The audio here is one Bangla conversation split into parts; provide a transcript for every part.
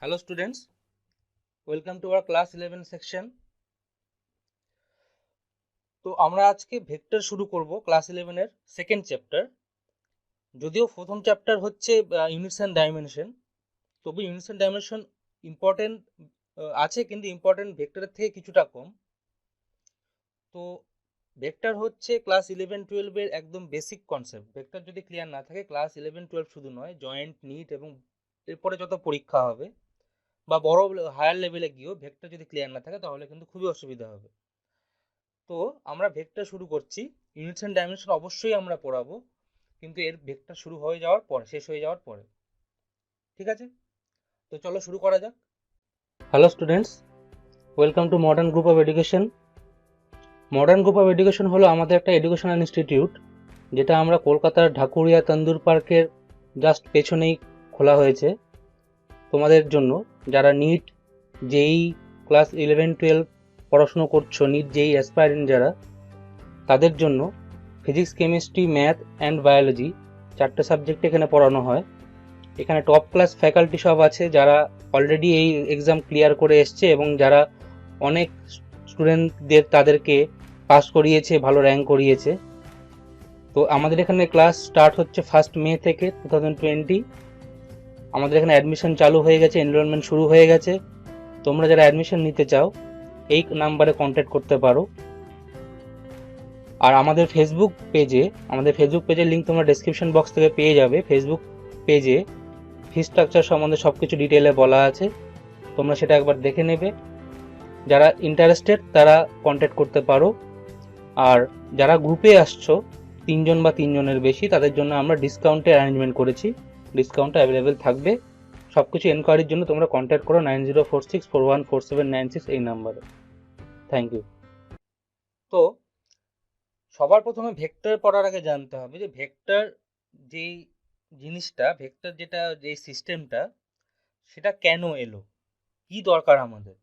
Hello students, welcome to our class 11 section. তো আমরা আজকে ভেক্টর শুরু করব ক্লাস 11 এর সেকেন্ড চ্যাপ্টার। যদিও প্রথম চ্যাপ্টার হচ্ছে ইউনিটস এন্ড ডাইমেনশন, তবে ইউনিটস এন্ড ডাইমেনশন ইম্পর্টেন্ট আছে, কিন্তু ইম্পর্টেন্ট ভেক্টরের থেকে কিছুটা কম। তো ভেক্টর হচ্ছে ক্লাস 11-12 এর একদম বেসিক কনসেপ্ট। ভেক্টর যদি ক্লিয়ার না থাকে ক্লাস 11-12 শুধু নয়, জয়েন্ট, নিট এবং এরপরে যত পরীক্ষা হবে বা বড় হায়ার লেভেলে গিয়েও ভেক্টর যদি ক্লিয়ার না থাকে তাহলে কিন্তু খুবই অসুবিধা হবে। তো আমরা ভেক্টর শুরু করছি। ইউনিটস এন্ড ডাইমেনশন অবশ্যই আমরা পড়াবো, কিন্তু এর ভেক্টর শুরু হয়ে যাওয়ার পর, শেষ হয়ে যাওয়ার পরে। ঠিক আছে, তো চলো শুরু করা যাক। Hello students, welcome to modern group of education. Modern group of education হলো আমাদের একটা এডুকেশনাল ইনস্টিটিউট, যেটা আমরা কলকাতার ঢাকুরিয়া তন্দুর পার্কের জাস্ট পেছনেই খোলা হয়েছে তোমাদের জন্য। যারা নিট, জেই, ক্লাস 11-12 পড়াশুনো করছো, নিট জেই অ্যাসপায়ারেন্ট যারা, তাদের জন্য physics, chemistry, math and biology 4টে সাবজেক্ট এখানে পড়ানো হয়। এখানে টপ ক্লাস ফ্যাকাল্টি সব আছে, যারা অলরেডি এই এক্সাম ক্লিয়ার করে এসছে এবং যারা অনেক স্টুডেন্টদের তাদেরকে পাস করিয়েছে, ভালো র্যাঙ্ক করিয়েছে। তো আমাদের এখানে ক্লাস স্টার্ট হচ্ছে 1 মে থেকে 2020। আমাদের এখানে অ্যাডমিশন চালু হয়ে গেছে, এনরোলমেন্ট শুরু হয়ে গেছে। তোমরা যারা অ্যাডমিশন নিতে চাও এই নাম্বারে কন্ট্যাক্ট করতে পারো। আর আমাদের ফেসবুক পেজের লিঙ্ক তোমরা ডেসক্রিপশন বক্স থেকে পেয়ে যাবে। ফেসবুক পেজে ফি স্ট্রাকচার সম্বন্ধে সব কিছু ডিটেলে বলা আছে, তোমরা সেটা একবার দেখে নেবে। যারা ইন্টারেস্টেড তারা কন্ট্যাক্ট করতে পারো। আর যারা গ্রুপে আসছো 3 জন বা 3 জনের বেশি, তাদের জন্য আমরা ডিসকাউন্টের অ্যারেঞ্জমেন্ট করেছি। ডিসকাউন্ট অ্যাভেলেবেল থাকবে। সব কিছু এনকোয়ারির জন্য তোমরা কন্ট্যাক্ট করো 9046414796 এই নাম্বারে। Thank you. তো সবার প্রথমে ভেক্টর পড়ার আগে জানতে হবে যে ভেক্টর যেই জিনিসটা, ভেক্টর যেটা, যে সিস্টেমটা, সেটা কেন এলো, কি দরকার আমাদের।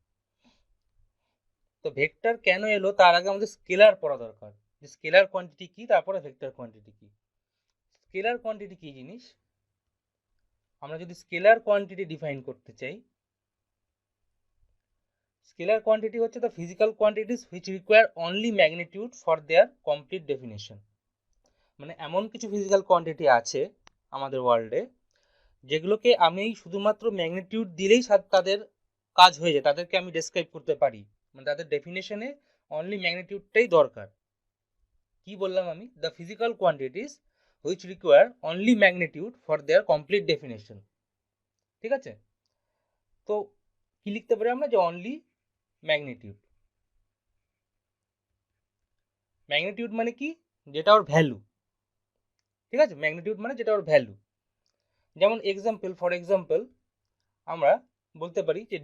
তো ভেক্টর কেন এলো তার আগে আমাদের স্কেলার পড়া দরকার, যে স্কেলার কোয়ান্টিটি কি, তারপরে ভেক্টর কোয়ান্টিটি কি। স্কেলার কোয়ান্টিটি কি জিনিস? আমরা যদি স্কেলার কোয়ান্টিটি ডিফাইন করতে চাই, স্কেলার কোয়ান্টিটি হচ্ছে the physical quantities which require only magnitude for their complete definition. মানে এমন কিছু ফিজিক্যাল কোয়ান্টিটি আছে আমাদের ওয়ার্ল্ডে যেগুলোকে আমি শুধুমাত্র ম্যাগনিটিউড দিলেই তাদের কাজ হয়ে যায়, তাদেরকে আমি ডেসক্রাইব করতে পারি, মানে তাদের ডেফিনেশনে অনলি ম্যাগনিটিউডটাই দরকার। কি বললাম আমি? The physical quantities which require only magnitude for their complete definition. ঠিক আছে, তো কি লিখতে পারি আমরা? যে অনলি ম্যাগনিটিউড। ম্যাগনিটিউড মানে কি? যেটা ওর ভ্যালু। ঠিক আছে, ম্যাগনিটিউড মানে যেটা ওর ভ্যালু। যেমন ফর এক্সাম্পল আমরা বলতে পারি যে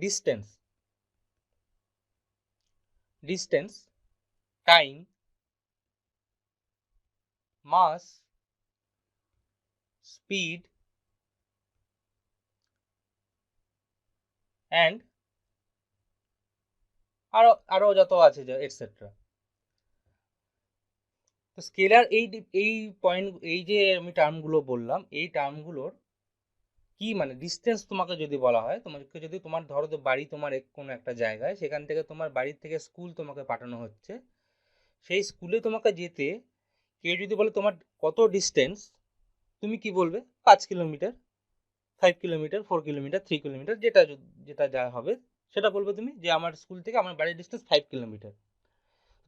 distance, time, mass, speed and আরো যত আছে এটসেট্রা। তো স্কেলার এই পয়েন্ট, এই যে আমি টার্মগুলো বললাম, এই টার্মগুলোর কি মানে, ডিস্টেন্স তোমাকে যদি বলা হয়, তোমাকে যদি তোমার ধরো তো বাড়ি তোমার কোনো একটা জায়গায়, সেখান থেকে তোমার বাড়ির থেকে স্কুল তোমাকে পাঠানো হচ্ছে, সেই স্কুলে তোমাকে যেতে কেউ যদি বলে তোমার কত ডিস্টেন্স, তুমি কি বলবে? 5 কিলোমিটার, 5 কিলোমিটার, 4 কিলোমিটার, 3 কিলোমিটার, যেটা যেটা যা হবে সেটা বলবে তুমি, যে আমার স্কুল থেকে আমার বাড়ির ডিস্টেন্স 5 কিলোমিটার।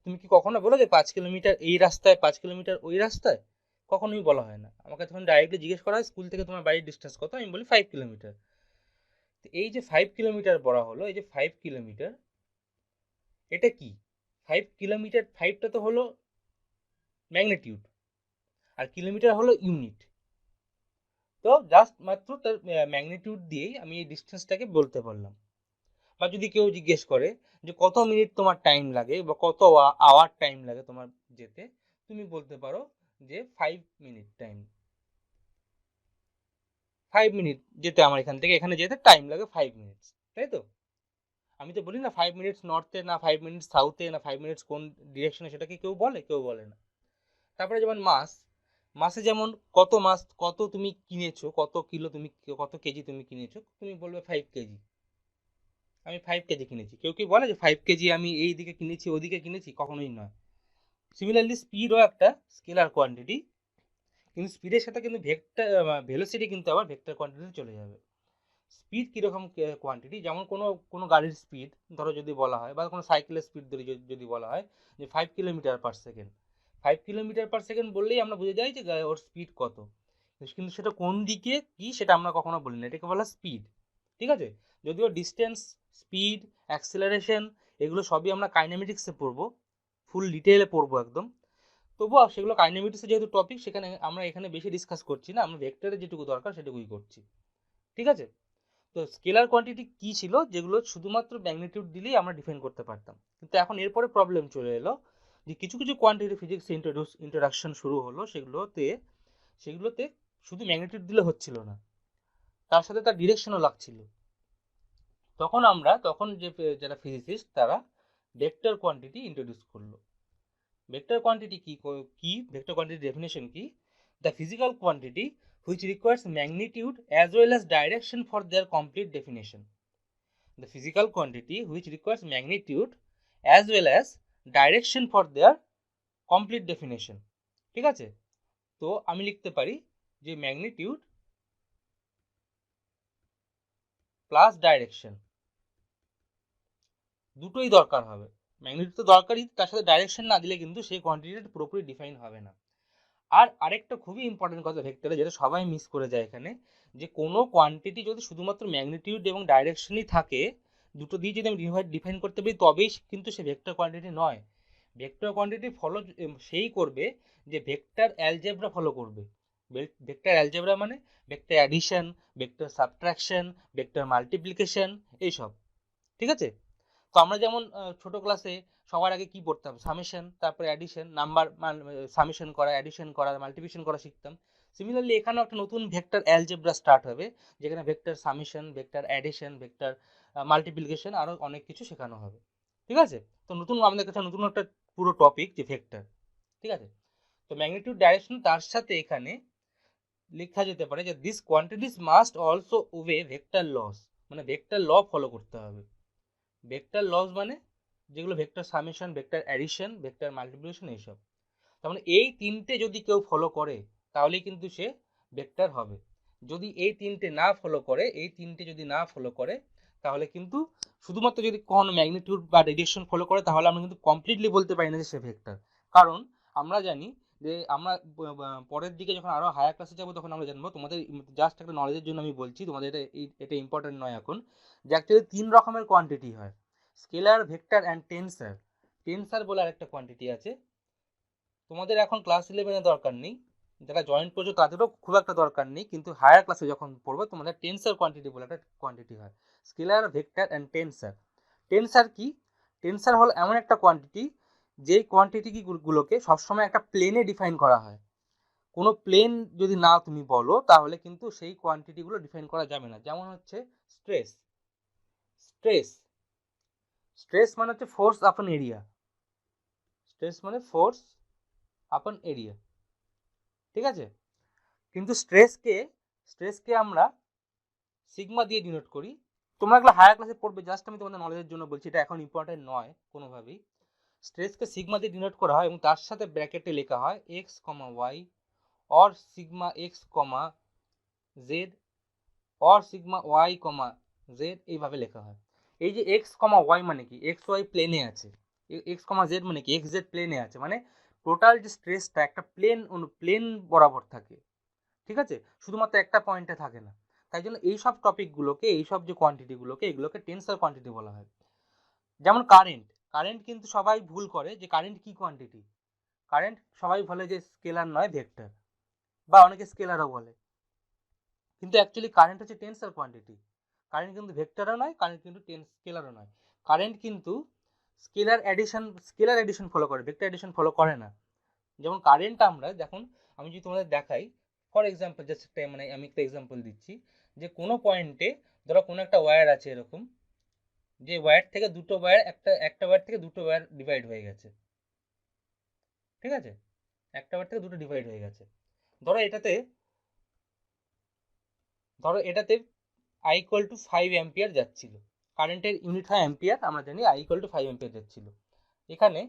তুমি কি কখনো বলো যে 5 কিলোমিটার এই রাস্তায়, 5 কিলোমিটার ওই রাস্তায়? কখনোই বলা হয় না। আমাকে তখন ডাইরেক্টলি জিজ্ঞেস করা হয় স্কুল থেকে তোমার বাড়ির ডিস্টেন্স কত, আমি বলি 5 কিলোমিটার। এই যে 5 কিলোমিটার বলা হলো, এই যে 5 কিলোমিটার, এটা কি? 5 কিলোমিটার, 5টা তো হলো ম্যাগনিটিউড, আর কিলোমিটার হলো ইউনিট। তো জাস্ট মাত্র তার ম্যাগনিটিউড দিয়েই আমি এই ডিস্টেন্সটাকে বলতে পারলাম। বা যদি কেউ জিজ্ঞেস করে যে কত মিনিট তোমার টাইম লাগে বা কত আওয়ার টাইম লাগে তোমার যেতে, তুমি বলতে পারো যে 5 মিনিট টাইম, 5 মিনিট যেতে আমার এখান থেকে এখানে যেতে টাইম লাগে 5 মিনিট, তাই তো? আমি তো বলি না 5 মিনিট নর্থে, না 5 মিনিট সাউথে, না 5 মিনিট কোন ডিরেকশনে, সেটা কি কেউ বলে? কেউ বলে না। তারপরে যেমন মাসে যেমন কত তুমি কিনেছো, কত কিলো তুমি, কত কেজি তুমি কিনেছো, তুমি বলবে 5 কেজি। আমি 5 কেজি কিনেছি, কেউ কি বলে যে 5 কেজি আমি এই দিকে কিনেছি ওদিকে কিনেছি, কখনোই নয়। সিমিলারলি স্পিডও একটা স্কেলার কোয়ান্টিটি, কিন্তু স্পিডের সাথে কিন্তু ভেক্টর ভেলোসিটি কিন্তু আবার ভেক্টর কোয়ান্টিটি চলে যাবে। স্পিড কীরকম কোয়ান্টিটি, যেমন কোনো গাড়ির স্পিড ধরো যদি বলা হয়, বা কোনো সাইকেলের স্পিড ধরে যদি বলা হয় যে 5 kilometre per second, 5 kilometre per second বললেই আমরা বুঝে যাই যে ওর স্পিড কত, কিন্তু সেটা কোন দিকে কি সেটা আমরা কখনো বলি না, এটাকে বলা স্পিড। ঠিক আছে, যদিও ডিস্টেন্স, স্পিড, অ্যাক্সেলারেশন এগুলো সবই আমরা কাইনেমেটিক্সে পড়বো, ফুল ডিটেইলে পড়বো একদম। তবুও সেগুলো কাইনেমেটিক্সে যেহেতু টপিক, সেখানে আমরা এখানে বেশি ডিসকাস করছি না, আমরা ভেক্টরের যেটুকু দরকার সেটুকুই করছি। ঠিক আছে, তো স্কেলার কোয়ান্টিটি কি ছিল, যেগুলো শুধুমাত্র ম্যাগনিটিউড দিলেই আমরা ডিফাইন করতে পারতাম। কিন্তু এখন এরপরে প্রবলেম চলে এলো যে কিছু কিছু কোয়ান্টিটি ফিজিক্সে ইন্ট্রোডাকশন শুরু হলো, সেগুলোতে শুধু ম্যাগনিটিউড দিলে হচ্ছিল না, তার সাথে তার ডিরেকশনও লাগছিল। তখন যারা ফিজিসিস্ট তারা ভেক্টর কোয়ান্টিটি ইন্ট্রোডিউস করলো। ভেক্টর কোয়ান্টিটি কি ভেক্টর কোয়ান্টিটি ডেফিনেশন কি? The physical quantity which requires magnitude as well as direction for their complete definition. The physical quantity which requires magnitude as well as direction for their complete definition. ঠিক আছে, তো আমি লিখতে পারি যে ম্যাগনিটিউড প্লাস ডাইরেকশন, দুটোই দরকার হবে। ম্যাগনিটিউড তো দরকারই, তার সাথে ডাইরেকশন না দিলে কিন্তু সেই কোয়ান্টিটিটা পুরোপুরি ডিফাইন হবে না। আর আরেকটা খুবই ইম্পর্টেন্ট কথা ভেক্টরে, যেটা সবাই মিস করে যায় এখানে, যে কোনো কোয়ান্টিটি যদি শুধুমাত্র ম্যাগনিটিউড এবং ডাইরেকশনই থাকে, দুটো দিয়ে যদি আমি ডিফাইন করতে পারি, তবেই কিন্তু সে ভেক্টর কোয়ান্টিটি নয়। ভেক্টর কোয়ান্টিটি ফলো সেই করবে যে ভেক্টর অ্যালজেব্রা ফলো করবে। ভেক্টর অ্যালজেব্রা মানে vector addition, vector subtraction, vector multiplication, এইসব। ঠিক আছে, তো আমরা যেমন ছোট ক্লাসে সবার আগে কি পড়তাম, সামেশন, তারপরে অ্যাডিশন, নাম্বার সামেশন করা, অ্যাডিশন করা, মাল্টিপ্লিকেশন করা শিখতাম। সিমিলারলি এখানেও একটা নতুন ভেক্টর অ্যালজেব্রা স্টার্ট হবে, যেখানে vector summation, vector addition, vector multiplication, আরও অনেক কিছু শেখানো হবে। ঠিক আছে, তো আমাদের কাছে নতুন একটা পুরো টপিক যে ভেক্টর। ঠিক আছে, তো ম্যাগনিটিউড, ডাইরেকশন, তার সাথে এখানে লেখা যেতে পারে যে this quantities must also obey vector laws, মানে ভেক্টর ল ফলো করতে হবে। ভেক্টর লস মানে যেগুলো vector summation, vector addition, vector multiplication, এইসব। তার মানে এই তিনটে যদি কেউ ফলো করে তাহলেই কিন্তু সে ভেক্টর হবে। যদি এই তিনটে যদি না ফলো করে তাহলে কিন্তু শুধুমাত্র যদি কোনো ম্যাগনিটিউড বা ডিরেকশন ফলো করে, তাহলে আমরা কিন্তু কমপ্লিটলি বলতে পারি না যে সে ভেক্টর। কারণ আমরা জানি যে আমরা পরের দিকে যখন আরো হায়ার ক্লাসে যাবো তখন আমরা জানবো, তোমাদের জাস্ট একটা নলেজের জন্য আমি বলছি, তোমাদের এটা ইম্পর্টেন্ট নয় এখন, যে অ্যাকচুয়ালি 3 রকমের কোয়ান্টিটি হয়, স্কেলার, ভেক্টর অ্যান্ড টেন্সার। টেন্সার বলে আরেকটা কোয়ান্টিটি আছে, তোমাদের এখন ক্লাস 11-এ দরকার নেই, যারা জয়েন করছো তাদেরও খুব একটা দরকার নেই, কিন্তু হায়ার ক্লাসে যখন পড়বে তোমাদের টেন্সার কোয়ান্টিটি বলে একটা কোয়ান্টিটি হয়, স্কেলার, ভেক্টর অ্যান্ড টেন্সার। টেন্সার কি? টেন্সার হলো এমন একটা কোয়ান্টিটি যেই কোয়ান্টিটিগুলোকে সবসময় একটা প্লেনে ডিফাইন করা হয়। কোনো প্লেন যদি না তুমি বলো তাহলে কিন্তু সেই কোয়ান্টিটিগুলো ডিফাইন করা যাবে না। যেমন হচ্ছে স্ট্রেস, স্ট্রেস স্ট্রেস মানে হচ্ছে ফোর্স আপন এরিয়া, স্ট্রেস মানে ফোর্স আপন এরিয়া। ঠিক আছে, কিন্তু স্ট্রেসকে আমরা সিগমা দিয়ে ডিনোট করি। তোমরা এগুলো হায়ার ক্লাসে পড়বে, জাস্ট আমি তোমাদের নলেজের জন্য বলছি, এটা এখন ইম্পর্টেন্ট নয় কোনোভাবেই। স্ট্রেসকে সিগমা দিয়ে ডিনোট করা হয় এবং তার সাথে ব্র্যাকেটে লেখা হয় X comma Y or sigma X comma Z or sigma Y comma Z, এইভাবে লেখা হয়। এই যে এক্স কমা ওয়াই মানে কি, এক্স ওয়াই প্লেনে আছে, এক্স কমা জেড মানে কি, এক্স জেড প্লেনে আছে, মানে টোটাল যে স্ট্রেসটা একটা প্লেন বরাবর থাকে। ঠিক আছে, শুধুমাত্র একটা পয়েন্টে থাকে না। তাই জন্য এইসব টপিকগুলোকে, এইসব যে কোয়ান্টিটিগুলোকে, এগুলোকে টেন্সার কোয়ান্টিটি বলা হয়। যেমন কারেন্ট কিন্তু সবাই ভুল করে যে কারেন্ট কি কোয়ান্টিটি, কারেন্ট সবাই বলে যে স্কেলার নয় ভেক্টর, বা অনেকে স্কেলারও বলে, কিন্তু অ্যাকচুয়ালি কারেন্ট হচ্ছে টেন্সার কোয়ান্টিটি। কারেন্ট কিন্তু ভেক্টরও নয়, কারেন্ট কিন্তু স্কেলারও নয়। কারেন্ট কিন্তু স্কেলার এডিশন ফলো করে, ভেক্টর এডিশন ফলো করে না। যেমন কারেন্ট আমরা দেখুন, আমি যদি তোমাদের দেখাই, ফর এক্সাম্পল জাস্ট মানে আমি একটা এক্সাম্পল দিচ্ছি, যে কোনো পয়েন্টে ধরো কোনো একটা ওয়্যার আছে এরকম, যে ওয়্যার থেকে দুটো ওয়্যার, একটা ওয়্যার থেকে দুটো ওয়্যার ডিভাইড হয়ে গেছে। ঠিক আছে, একটা ওয়্যার থেকে দুটো ডিভাইড হয়ে গেছে। ধরো এটাতে I = 5 অ্যাম্পিয়ার যাচ্ছিল, কারেন্টের ইউনিট হয় অ্যাম্পিয়ার, আমরা জানি I = 5 অ্যাম্পিয়ার যাচ্ছিল, এখানে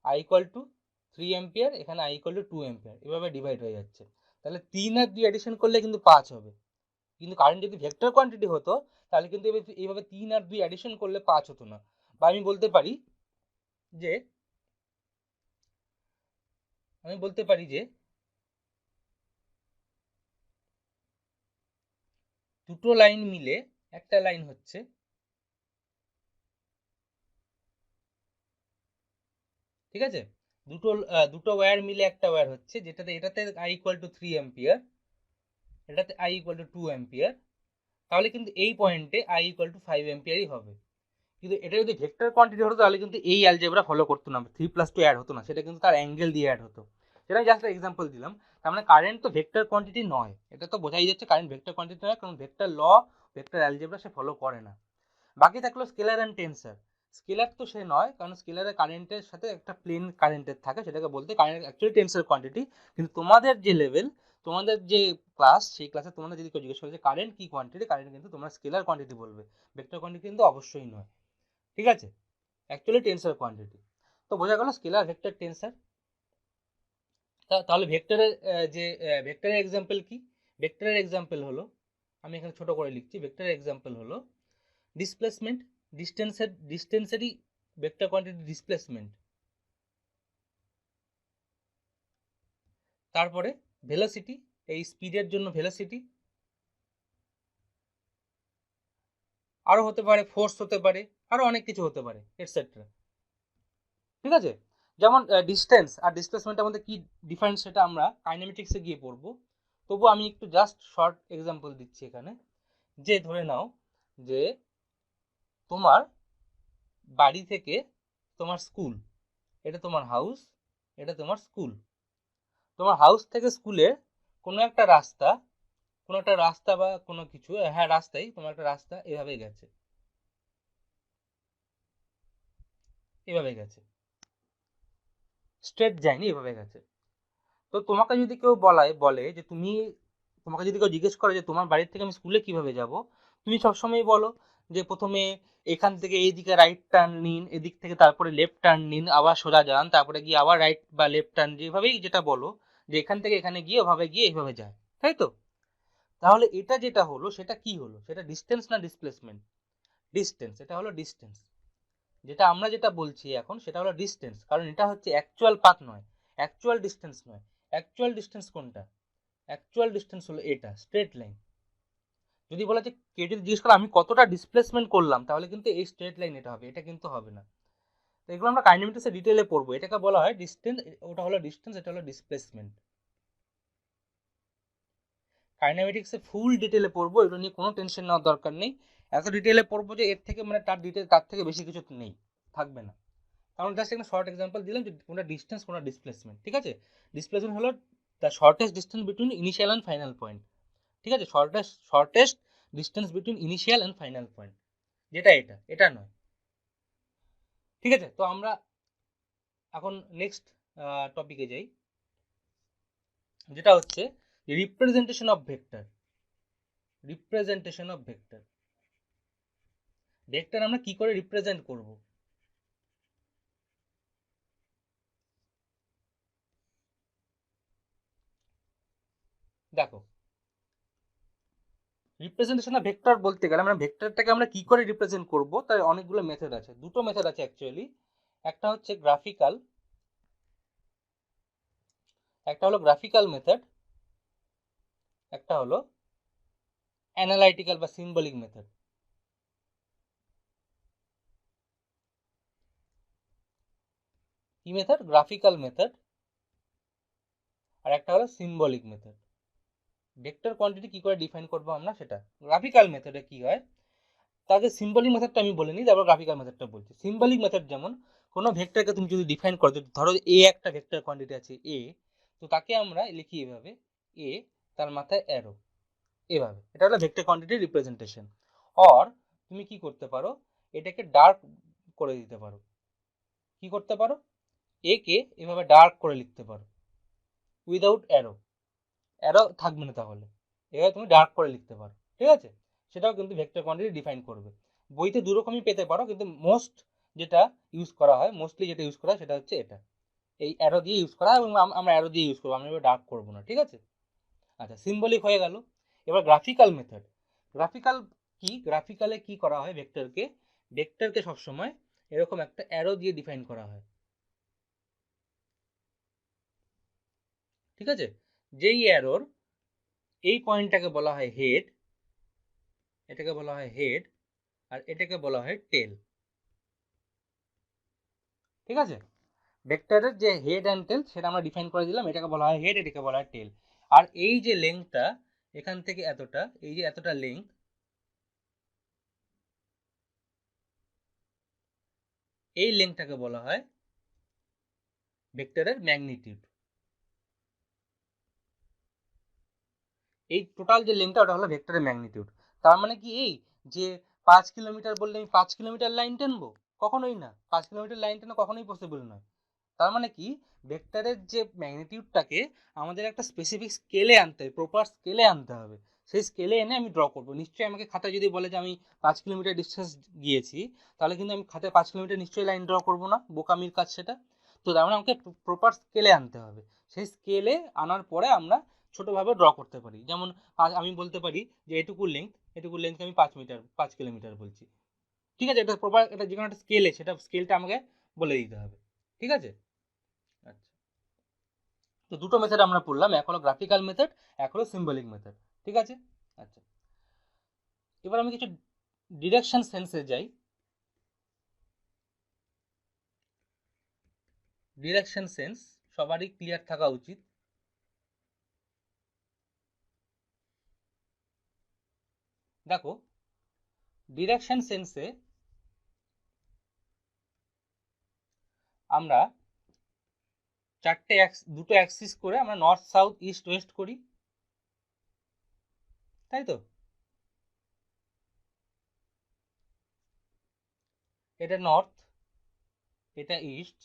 I = 3 অ্যাম্পিয়ার, এখানে I = 2 অ্যাম্পিয়ার, এভাবে ডিভাইড হয়ে যাচ্ছে। তাহলে 3 আর 2 অ্যাডিশন করলে কিন্তু 5 হবে, কিন্তু কারেন্ট যদি ভেক্টর কোয়ান্টিটি হতো তাহলে কিন্তু এইভাবে 3 আর 2 অ্যাডিশন করলে 5 হতো না। বা আমি বলতে পারি যে দুটো লাইন মিলে একটা লাইন হচ্ছে, ঠিক আছে, দুটো ওয়্যার মিলে একটা ওয়্যার হচ্ছে, এটাতে I = 3 অ্যাম্পিয়ার, এটাতে I = 2 অ্যাম্পিয়ার, তাহলে কিন্তু এই পয়েন্টে I = 5 অ্যাম্পিয়ারই হবে। কিন্তু এটা যদি ভেক্টর কোয়ান্টিটি হতো তাহলে কিন্তু এই অ্যালজেব্রা ফলো করতো না, 3+2 অ্যাড হতো না, সেটা কিন্তু তার অ্যাঙ্গেল দিয়ে অ্যাড হতো। সেটা আমি জাস্ট এক্সাম্পল দিলাম। তার মানে কারেন্ট তো ভেক্টর কোয়ান্টিটি নয়, এটা তো বোঝাই যাচ্ছে কারেন্ট ভেক্টর কোয়ান্টিটি নয়, কারণ ভেক্টর ল, ভেক্টর অ্যালজেব্রা সে ফলো করে না। বাকি থাকলো স্কেলার অ্যান্ড টেন্সর। স্কেলার তো সে নয়, কারণ স্কেলারের কারেন্টের সাথে একটা প্লেন কারেন্টের থাকে, সেটাকে বলতে কারেন্ট অ্যাকচুয়ালি টেন্সর কোয়ান্টিটি। কিন্তু তোমাদের যে লেভেল, তোমাদের যে ক্লাস, সেই ক্লাসে তোমাদের যদি কেউ জিজ্ঞেস করে যে কারেন্ট কি কোয়ান্টিটি, কারেন্ট কিন্তু তোমরা স্কেলার কোয়ান্টিটি বলবে, ভেক্টর কোয়ান্টিটি কিন্তু অবশ্যই নয়, ঠিক আছে, অ্যাকচুয়ালি টেন্সর কোয়ান্টিটি। তো বোঝা গেল স্কেলার, ভেক্টর, টেন্সর। তাহলে ভেক্টরের যে ভেক্টরের এক্সাম্পল কি? ভেক্টরের এক্সাম্পল হলো, আমি এখানে ছোট করে লিখছি, ভেক্টরের এক্সাম্পল হলো ডিসপ্লেসমেন্ট, ডিস্টেন্সেরই ভেক্টর কোয়ান্টিটি ডিসপ্লেসমেন্ট। তারপরে ভেলোসিটি, এই স্পিডের জন্য ভেলোসিটি, আরো হতে পারে ফোর্স, হতে পারে আরো অনেক কিছু হতে পারে, এটসেট্রা, ঠিক আছে। যেমন ডিস্টেন্স আর ডিসপ্লেসমেন্টের মধ্যে কি ডিফারেন্স সেটা আমরা কাইনেমেটিক্সে গিয়ে পড়বো, তবু আমি একটু জাস্ট শর্ট এক্সাম্পল দিচ্ছি এখানে। যে ধরে নাও যে তোমার বাড়ি থেকে তোমার স্কুল, এটা তোমার হাউস, এটা তোমার স্কুল। তোমার হাউস থেকে স্কুলে কোনো একটা রাস্তা বা কোনো কিছু, হ্যাঁ রাস্তাই, তোমার একটা রাস্তা এভাবে গেছে, স্ট্রেট যায়নি, এভাবে গেছে। তো তোমাকে যদি কেউ বলে যে তোমাকে যদি কেউ জিজ্ঞেস করে যে তোমার বাড়ির থেকে আমি স্কুলে কিভাবে যাব, তুমি সবসময় বলো যে প্রথমে এখান থেকে এইদিকে রাইট টার্ন নিন, এদিক থেকে তারপরে লেফট টার্ন নিন, আবার সোজা যান, তারপরে গিয়ে আবার রাইট বা লেফট টার্ন, যেভাবেই যেটা বলো, যে এখান থেকে এখানে গিয়ে ওভাবে গিয়ে এইভাবে যায়, তাই তো? তাহলে এটা যেটা হলো সেটা কি হলো, সেটা ডিস্টেন্স না ডিসপ্লেসমেন্ট? ডিস্টেন্স, এটা হলো ডিস্টেন্স। যেটা আমরা যেটা বলছি এখন সেটা হলো ডিস্টেন্স, কারণ এটা হচ্ছে অ্যাকচুয়াল পাথ নয়, অ্যাকচুয়াল ডিস্টেন্স নয়। অ্যাকচুয়াল ডিস্টেন্স কোনটা? অ্যাকচুয়াল ডিস্টেন্স হলো এটা, স্ট্রেট লাইন। যদি বলা যে কেউ যদি জিজ্ঞেস করে আমি কতটা ডিসপ্লেসমেন্ট করলাম, তাহলে কিন্তু এই স্ট্রেট লাইন এটা হবে, এটা কিন্তু হবে না। তো এগুলো আমরা কাইনেমেটিক্সে ডিটেইলে পড়বো, এটাকে বলা হয় ডিস্টেন্স, ওটা হলো ডিস্টেন্স, এটা হলো ডিসপ্লেসমেন্ট। কাইনেমেটিক্সে ফুল ডিটেইলে পড়বো, এগুলো নিয়ে কোনো টেনশন নেওয়ার দরকার নেই। এত ডিটেইলে পড়বো যে এর থেকে মানে তার থেকে বেশি কিছু নেই, থাকবে না। কারণ জাস্ট একটা শর্ট এক্সাম্পল দিলাম যে কোনটা ডিস্টেন্স কোনটা ডিসপ্লেসমেন্ট, ঠিক আছে। ডিসপ্লেসমেন্ট হলো the shortest distance between initial and final point, ঠিক আছে, shortest distance between initial and final point, যেটা এটা নয়, ঠিক আছে। তো আমরা এখন নেক্সট টপিকে যাই, যেটা হচ্ছে রিপ্রেজেন্টেশন অফ ভেক্টর। ভেক্টর আমরা কি করে রিপ্রেজেন্ট করব? দেখো, রিপ্রেজেন্টেশন অফ ভেক্টর বলতে গেলে আমরা ভেক্টরটাকে আমরা কি করে রিপ্রেজেন্ট করব, তার অনেকগুলো মেথড আছে, দুটো মেথড আছে অ্যাকচুয়ালি। একটা হচ্ছে গ্রাফিক্যাল, একটা হলো গ্রাফিক্যাল মেথড, একটা হলো অ্যানালাইটিক্যাল বা সিম্বলিক মেথড। কি মেথড? গ্রাফিক্যাল মেথড, আর একটা হলো সিম্বলিক মেথড। ভেক্টর কোয়ান্টিটি কি করে ডিফাইন করবো আমরা সেটা। গ্রাফিক্যাল মেথডে কি হয়, তাকে সিম্বলিক মেথডটা আমি বলে নিই, তারপর গ্রাফিক্যাল মেথডটা বলছি। সিম্বলিক মেথড যেমন কোনো ভেক্টরকে তুমি যদি ডিফাইন করো, ধরো এ একটা ভেক্টর কোয়ান্টিটি আছে এ, তো তাকে আমরা লিখি এভাবে, এ তার মাথায় অ্যারো, এভাবে, এটা হলো ভেক্টর কোয়ান্টিটির রিপ্রেজেন্টেশন। অর তুমি কি করতে পারো, এটাকে ডার্ক করে দিতে পারো, কি করতে পারো, এ কে এভাবে ডার্ক করে লিখতে পারো, উইদাউট অ্যারো, অ্যারো থাকবে না, তাহলে এভাবে তুমি ডার্ক করে লিখতে পারো, ঠিক আছে। সেটাও কিন্তু ভেক্টর কোয়ান্টিটি ডিফাইন করবে। বইতে দু রকমই পেতে পারো, কিন্তু মোস্ট যেটা ইউজ করা হয়, মোস্টলি যেটা ইউজ করা হয় সেটা হচ্ছে এটা, এই অ্যারো দিয়ে ইউজ করা, এবং আমরা অ্যারো দিয়ে ইউজ করবো, আমরা এবার ডার্ক করবো না, ঠিক আছে। আচ্ছা, সিম্বলিক হয়ে গেল। এবার গ্রাফিক্যাল মেথড। গ্রাফিক্যাল কি, গ্রাফিক্যালে কি করা হয়, ভেক্টরকে সবসময় এরকম একটা অ্যারো দিয়ে ডিফাইন করা হয়, ঠিক আছে। যেই অ্যারোর এই পয়েন্টটাকে বলা হয় হেড, এটাকে বলা হয় হেড, আর এটাকে বলা হয় টেল, ঠিক আছে। ভেক্টরের যে হেড অ্যান্ড টেল সেটা আমরা ডিফাইন করে দিলাম, এটাকে বলা হয় হেড, এটাকে বলা হয় টেল। আর এই যে লেংথটা এখান থেকে এতটা, এই যে এতটা লেংথ, এই লেংথটাকে বলা হয় ভেক্টরের ম্যাগনিটিউড। এই টোটাল যে লেংথটা ওটা হলো ভেক্টরের ম্যাগনিটিউড। তার মানে কি এই যে 5 কিলোমিটার বললে আমি 5 কিলোমিটার লাইন টানবো? কখনোই না, 5 কিলোমিটার লাইন টানা কখনোই পসিবল নয়। তার মানে কি ভেক্টরের যে ম্যাগনিটিউডটাকে আমাদের একটা স্পেসিফিক স্কেলে আনতে হবে, প্রপার স্কেলে আনতে হবে। সেই স্কেলে এনে আমি ড্র করবো। নিশ্চয়ই আমাকে খাতায় যদি বলে যে আমি 5 কিলোমিটার ডিস্টেন্স গিয়েছি, তাহলে কিন্তু আমি খাতায় 5 কিলোমিটার নিশ্চয়ই লাইন ড্র করবো না, বোকামির কাজ সেটা। তো তার মানে আমাকে প্রপার স্কেলে আনতে হবে। সেই স্কেলে আনার পরে আমরা ছোটোভাবে ড্র করতে পারি। যেমন আমি বলতে পারি যে এটুকু লেন্থকে আমি 5 কিলোমিটার বলছি, ঠিক আছে। এটা প্রপার, এটা যে কোনো একটা স্কেলে, সেটা স্কেলটা আমাকে বলে দিতে হবে, ঠিক আছে। আচ্ছা, তো দুটো মেথড আমরা পড়লাম, এক হলো গ্রাফিক্যাল মেথড, এক হলো সিম্বলিক মেথড, ঠিক আছে। আচ্ছা, এবার আমি কিছু ডিরেকশন সেন্সে যাই। ডিরেকশন সেন্স সবারই ক্লিয়ার থাকা উচিত। দেখো, ডিরেকশন সেন্সে আমরা দুটো অ্যাক্সিস করে আমরা নর্থ সাউথ ইস্ট ওয়েস্ট করি, তাই তো। এটা নর্থ, এটা ইস্ট,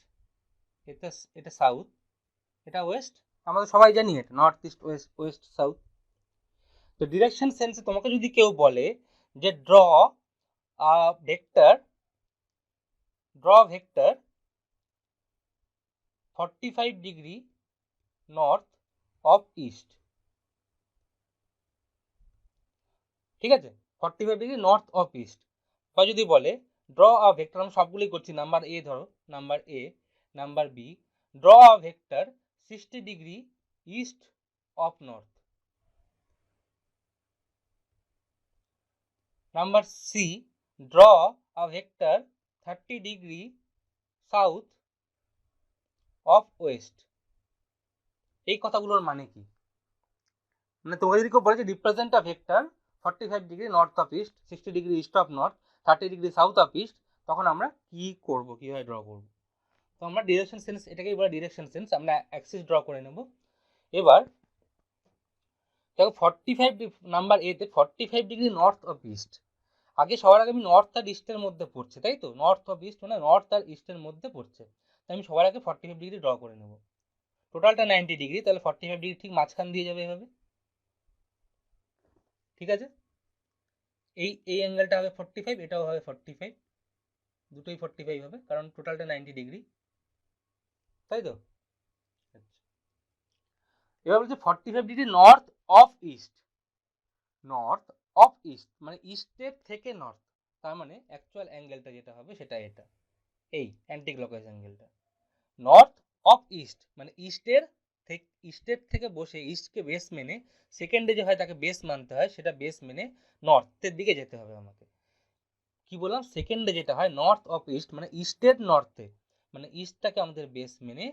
এটা এটা সাউথ, এটা ওয়েস্ট। আমরা তো সবাই জানি এটা north east West, West south. তো ডিরেকশন সেন্সে তোমাকে যদি কেউ বলে যে draw vector, draw vector 45 degree north of east, ঠিক আছে, 45 ডিগ্রি নর্থ অফ ইস্ট। বা যদি বলে ড্র আ ভেক্টর, আমি সবগুলি করছি, নাম্বার এ ধরো, number A, number B, draw a vector 60 degree east of north. Number C, draw a vector 30 degree south of west. এই কথাগুলোর মানে কি? মানে তোমাকে যদি কেউ বলে যে represent a vector 45 degree north of east, 60 degree east of north, 30 degree south of east, তখন আমরা কি করব, কিভাবে ড্র করব? তো আমরা ডিরেকশন সেন্স, এটাকেই বলে ডিরেকশন সেন্স। আমরা অ্যাক্সিস ড্র করে নেব। এবার দেখো 45 নাম্বার এতে 45 ডিগ্রি নর্থ অফ ইস্ট, আগে সবার আগে আমি নর্থ আর ইস্টের মধ্যে পড়ছে, তাই তো। নর্থ অফ ইস্ট মানে নর্থ আর ইস্টের মধ্যে পড়ছে, তাই আমি সবার আগে 45 ডিগ্রি ড্র করে নেব। টোটালটা 90 ডিগ্রি, তাহলে 45 ডিগ্রি ঠিক মাঝখান দিয়ে যাবে এভাবে, ঠিক আছে। এই অ্যাঙ্গেলটা হবে 45, এটাও হবে 45, দুটোই 45 হবে, কারণ টোটালটা 90 ডিগ্রি, তাই তো। আচ্ছা, এবার বলছে 45 degree north of east, north of east মানে ইস্টের থেকে নর্থ, তার মানে অ্যাকচুয়াল অ্যাঙ্গেলটা যেটা হবে সেটা এটা, এই অ্যান্টি ক্লকওয়াইজ অ্যাঙ্গেলটা। নর্থ অফ ইস্ট মানে ইস্টের থেকে বসে, ইস্টকে বেস মেনে, সেকেন্ডে যে হয় তাকে বেস মানতে হয়, সেটা বেস মেনে নর্থের দিকে যেতে হবে আমাকে। কি বললাম, সেকেন্ডে যেটা হয় নর্থ অফ ইস্ট মানে ইস্টের নর্থে, মানে ইস্টটাকে আমাদের বেস মেনে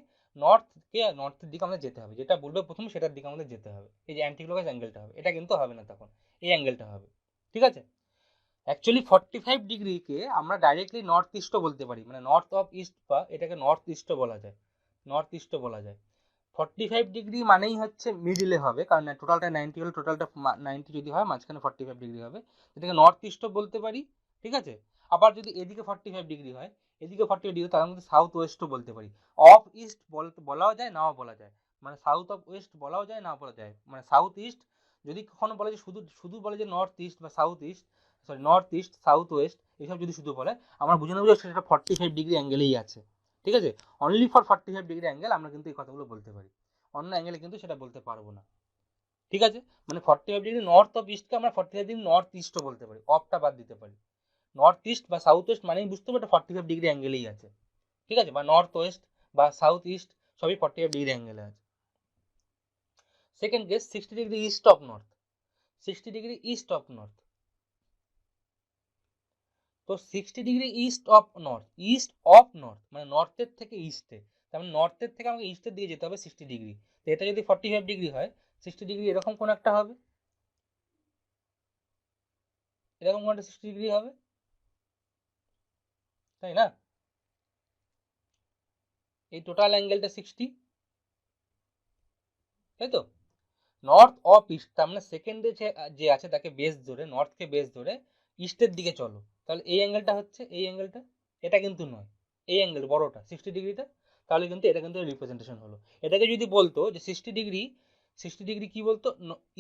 নর্থের দিকে আমাদের যেতে হবে, যেটা বলবে প্রথম সেটার দিকে আমাদের যেতে হবে। এই যে অ্যান্টি ক্লকওয়াইজ অ্যাঙ্গেলটা হবে, এটা কিন্তু হবে না তখন, এই অ্যাঙ্গেলটা হবে, ঠিক আছে। অ্যাকচুয়ালি 45 ডিগ্রিকে আমরা ডাইরেক্টলি নর্থ ইস্টও বলতে পারি, মানে নর্থ অফ ইস্ট, বা এটাকে নর্থ ইস্টও বলা যায়, নর্থ ইস্টও বলা যায়। 45 ডিগ্রি মানেই হচ্ছে মিডিলে হবে, কারণ টোটালটা 90 হলে টোটালটা 90 যদি হয়, মাঝখানে 45 ডিগ্রি হবে, এটাকে নর্থ ইস্টও বলতে পারি, ঠিক আছে। আবার যদি এদিকে 45 ডিগ্রি হয়, এদিকে 45 ডিগ্রি, তার মধ্যে সাউথ ওয়েস্টও বলতে পারি। অফ ইস্ট বলাও যায়, নাও বলা যায়, মানে সাউথ অফ ওয়েস্ট বলাও যায়, না বলা যায়, মানে সাউথ ইস্ট। যদি কখনো বলে যে শুধু শুধু বলে যে নর্থ ইস্ট বা south east, sorry north east south West, এইসব যদি শুধু বলে আমরা বুঝে নেবো যে সেটা 45 ডিগ্রি অ্যাঙ্গেলেই আছে, ঠিক আছে। অনলি ফর 45 ডিগ্রি অ্যাঙ্গেল আমরা কিন্তু এই কথাগুলো বলতে পারি, অন্য অ্যাঙ্গেলে কিন্তু সেটা বলতে পারবো না, ঠিক আছে। মানে 45 ডিগ্রি নর্থ অফ ইস্টকে আমরা 45 ডিগ্রি নর্থ ইস্টও বলতে পারি, অফটা বাদ দিতে পারি। নর্থ ইস্ট বা সাউথ ওয়েস্ট মানেই বুঝতে হবে এটা 45 ডিগ্রি অ্যাঙ্গেলেই আছে, ঠিক আছে, বা নর্থ ওয়েস্ট বা সাউথ ইস্ট সবই 45 ডিগ্রি অ্যাঙ্গেলে আছে। Second case 60 degree east of north, 60 degree east of north. তো 60 degree east of north, east of north মানে নর্থের থেকে ইস্টে, তার মানে নর্থের থেকে আমাকে ইস্টের দিকে যেতে হবে 60 ডিগ্রি। তো এটা যদি 45 ডিগ্রি হয়, 60 ডিগ্রি এরকম কোন একটা হবে, এরকম কোন একটা 60 ডিগ্রি হবে, তাই না? এই টোটাল অ্যাঙ্গেলটা 60, তাই তো। নর্থ অফ ইস্ট তার মানে সেকেন্ডে যে আছে তাকে বেস ধরে, নর্থকে বেস ধরে ইস্টের দিকে চলো, তাহলে এই অ্যাঙ্গেলটা হচ্ছে এই অ্যাঙ্গেলটা, এটা কিন্তু নয়, এই অ্যাঙ্গেল বড়টা 60 ডিগ্রিটা, তাহলে কিন্তু এটা কিন্তু রিপ্রেজেন্টেশন হলো। এটাকে যদি বলতো যে 60 ডিগ্রি, 60 ডিগ্রি কি বলতো,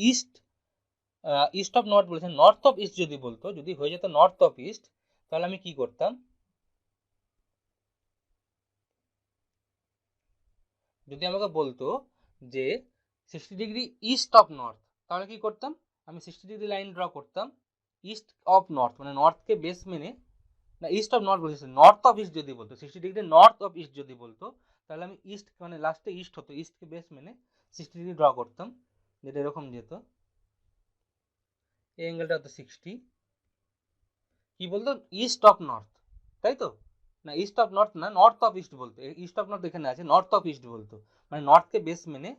ইস্ট, ইস্ট অফ নর্থ বলেছেন, নর্থ অফ ইস্ট যদি বলতো, যদি হয়ে যেত নর্থ অফ ইস্ট, তাহলে আমি কি করতাম, যদি আমাকে বলতো যে 60 ডিগ্রি ইস্ট অফ নর্থ, তাহলে কি করতাম, আমি 60 ডিগ্রি লাইন ড্র করতাম ইস্ট অফ নর্থ মানে নর্থকে বেস মেনে, না ইস্ট অফ নর্থ বলেছে, নর্থ অফ ইস্ট যদি বলতো, 60 ডিগ্রি নর্থ অফ ইস্ট যদি বলতো, তাহলে আমি ইস্ট মানে লাস্টে ইস্ট হতো, ইস্টকে বেস মেনে 60 ডিগ্রি ড্র করতাম, যেটা এরকম যেত, এই অ্যাঙ্গেলটা হতো 60, কি বলতো ইস্ট অফ নর্থ, তাই তো, না ইস্ট অফ নর্থ না, নর্থ অফ ইস্ট বলতো, ইস্ট অফ নর্থ এখানে আছে, নর্থ অফ ইস্ট বলতো, মানে নর্থকে বেস মেনে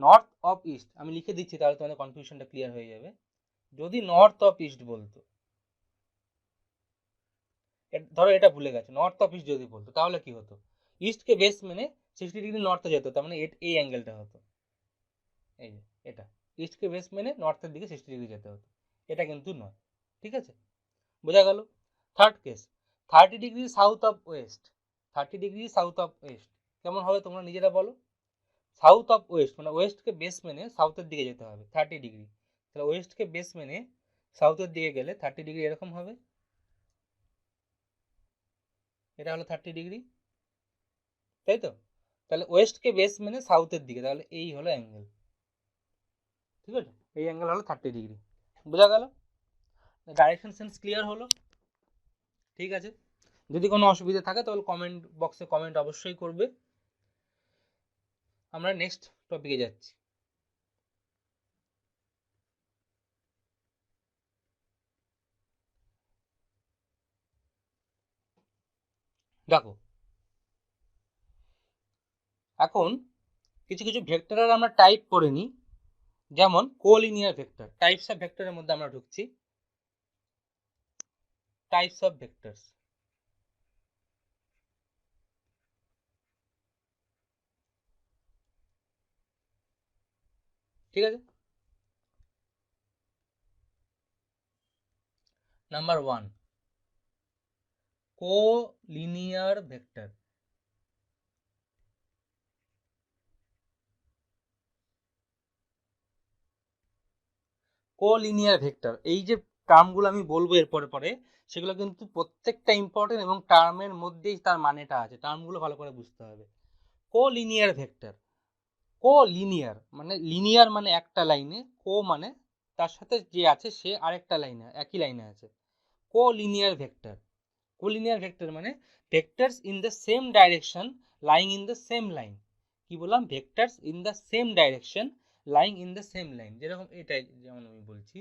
নর্থ অফ ইস্ট, আমি লিখে দিচ্ছি তাহলে তোমাদের কনফিউশনটা ক্লিয়ার হয়ে যাবে। যদি নর্থ অফ ইস্ট বলতো, ধরো এটা ভুলে গেছে, নর্থ অফ ইস্ট যদি বলতো তাহলে কি হতো, ইস্টকে বেস মেনে 60 ডিগ্রি নর্থে যেত, তার মানে এই অ্যাঙ্গেলটা হতো, এই যে এটা, ইস্টকে বেস মেনে নর্থের দিকে 60 ডিগ্রি যেতে হতো, এটা কিন্তু নয়, ঠিক আছে, বোঝা গেল। Third case 30 degree south of West, 30 degree south of West কেমন হবে তোমরা নিজেরা বলো। সাউথ অফ ওয়েস্ট মানে ওয়েস্টকে বেস মেনে সাউথের দিকে যেতে হবে 30 ডিগ্রি, তাহলে ওয়েস্টকে বেস মেনে সাউথের দিকে গেলে 30 ডিগ্রি এরকম হবে, এটা হলো 30 ডিগ্রি, তাই তো। তাহলে ওয়েস্টকে বেস মেনে সাউথের দিকে, তাহলে এই হলো অ্যাঙ্গেল, ঠিক আছে, এই অ্যাঙ্গেল হলো 30 ডিগ্রি, বোঝা গেল, ডাইরেকশন সেন্স ক্লিয়ার হলো, ঠিক আছে। যদি কোনো অসুবিধা থাকে তাহলে কমেন্ট বক্সে কমেন্ট অবশ্যই করবে। আমরা নেক্সট টপিকে যাচ্ছি। দেখো এখন কিছু কিছু ভেক্টরের আমরা টাইপ করে নিই, যেমন কোলিনিয়ার ভেক্টর, টাইপস অফ ভেক্টরের মধ্যে আমরা ঢুকছি, টাইপস অফ ভেক্টরস, ঠিক আছে। Number 1 collinear vector, collinear vector, এই যে টার্মগুলো আমি বলবো এরপরে পরে, সেগুলো কিন্তু প্রত্যেকটা ইম্পর্টেন্ট এবং টার্মের মধ্যেই তার মানেটা আছে, টার্মগুলো ভালো করে বুঝতে হবে। কোলিনিয়ার ভেক্টর, কোলিনিয়ার মানে লিনিয়ার মানে একটা লাইনে, কো মানে তার সাথে যে আছে সে আরেকটা লাইনে একই লাইনে আছে, কোলিনিয়ার ভেক্টর। কোলিনিয়ার ভেক্টর মানে vectors in the same direction lying in the same line, কি বললাম, vectors in the same direction lying in the same line, যেরকম এটাই যেমন আমি বলছি,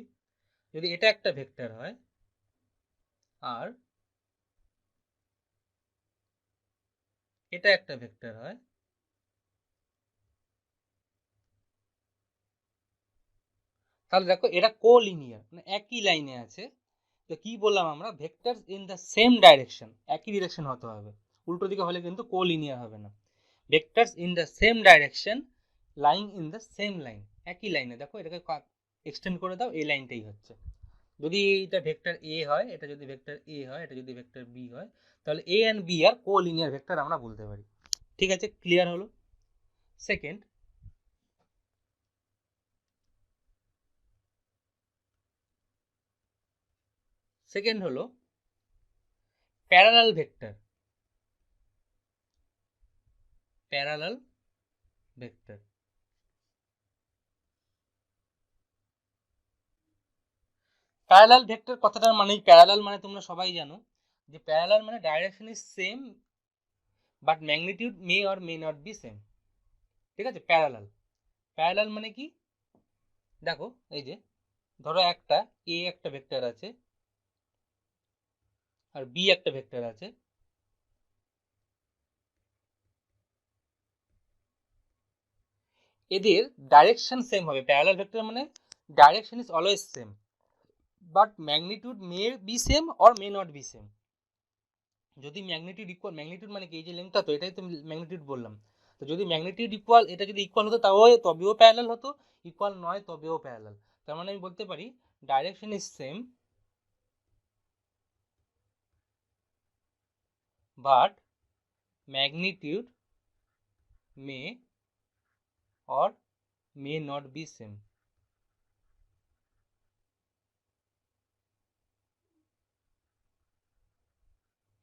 যদি এটা একটা ভেক্টর হয় আর এটা একটা ভেক্টর হয়, তাহলে দেখো এটা কোলিনিয়ার মানে একই লাইনে আছে। তো কি বললাম আমরা, vectors in the same direction, একই ডিরেকশন হতে হবে, উল্টো দিকে হলে কিন্তু কোলিনিয়ার হবে না। Vectors in the same direction lying in the same line, একই লাইনে, দেখো এটাকে এক্সটেন্ড করে দাও, এই লাইনটাই হচ্ছে, যদি এটা ভেক্টর এ হয়, এটা যদি ভেক্টর এ হয়, এটা যদি ভেক্টর বি হয়, তাহলে এ and B R collinear vector আমরা বলতে পারি, ঠিক আছে, ক্লিয়ার হলো। সেকেন্ড, সেকেন্ড হলো parallel vector, parallel vector. Parallel vector কথাটার মানেই, প্যারালাল মানে তোমরা সবাই জানো যে প্যারালাল মানে direction is same but magnitude may or may not be same. ঠিক আছে, প্যারালাল, প্যারালাল মানে কি, দেখো এই যে ধরো একটা এ একটা ভেক্টর আছে আর বি একটা ভেক্টর আছে, এদের ডাইরেকশন সেম হবে। প্যারালাল ভেক্টর মানে direction is always same but magnitude may be same or may not be same. যদি ম্যাগনিটিউড ইকুয়াল, ম্যাগনিটিউড মানে কি, এই যে লেন্থটা, তো এটাই তো ম্যাগনিটিউড বললাম। তো যদি ম্যাগনিটিউড ইকুয়াল, এটা যদি ইকুয়াল হতো তাও তবেও প্যারালাল হতো, ইকুয়াল নয় তবেও প্যারালাল। তার মানে আমি বলতে পারি direction is same but magnitude may or may not be same.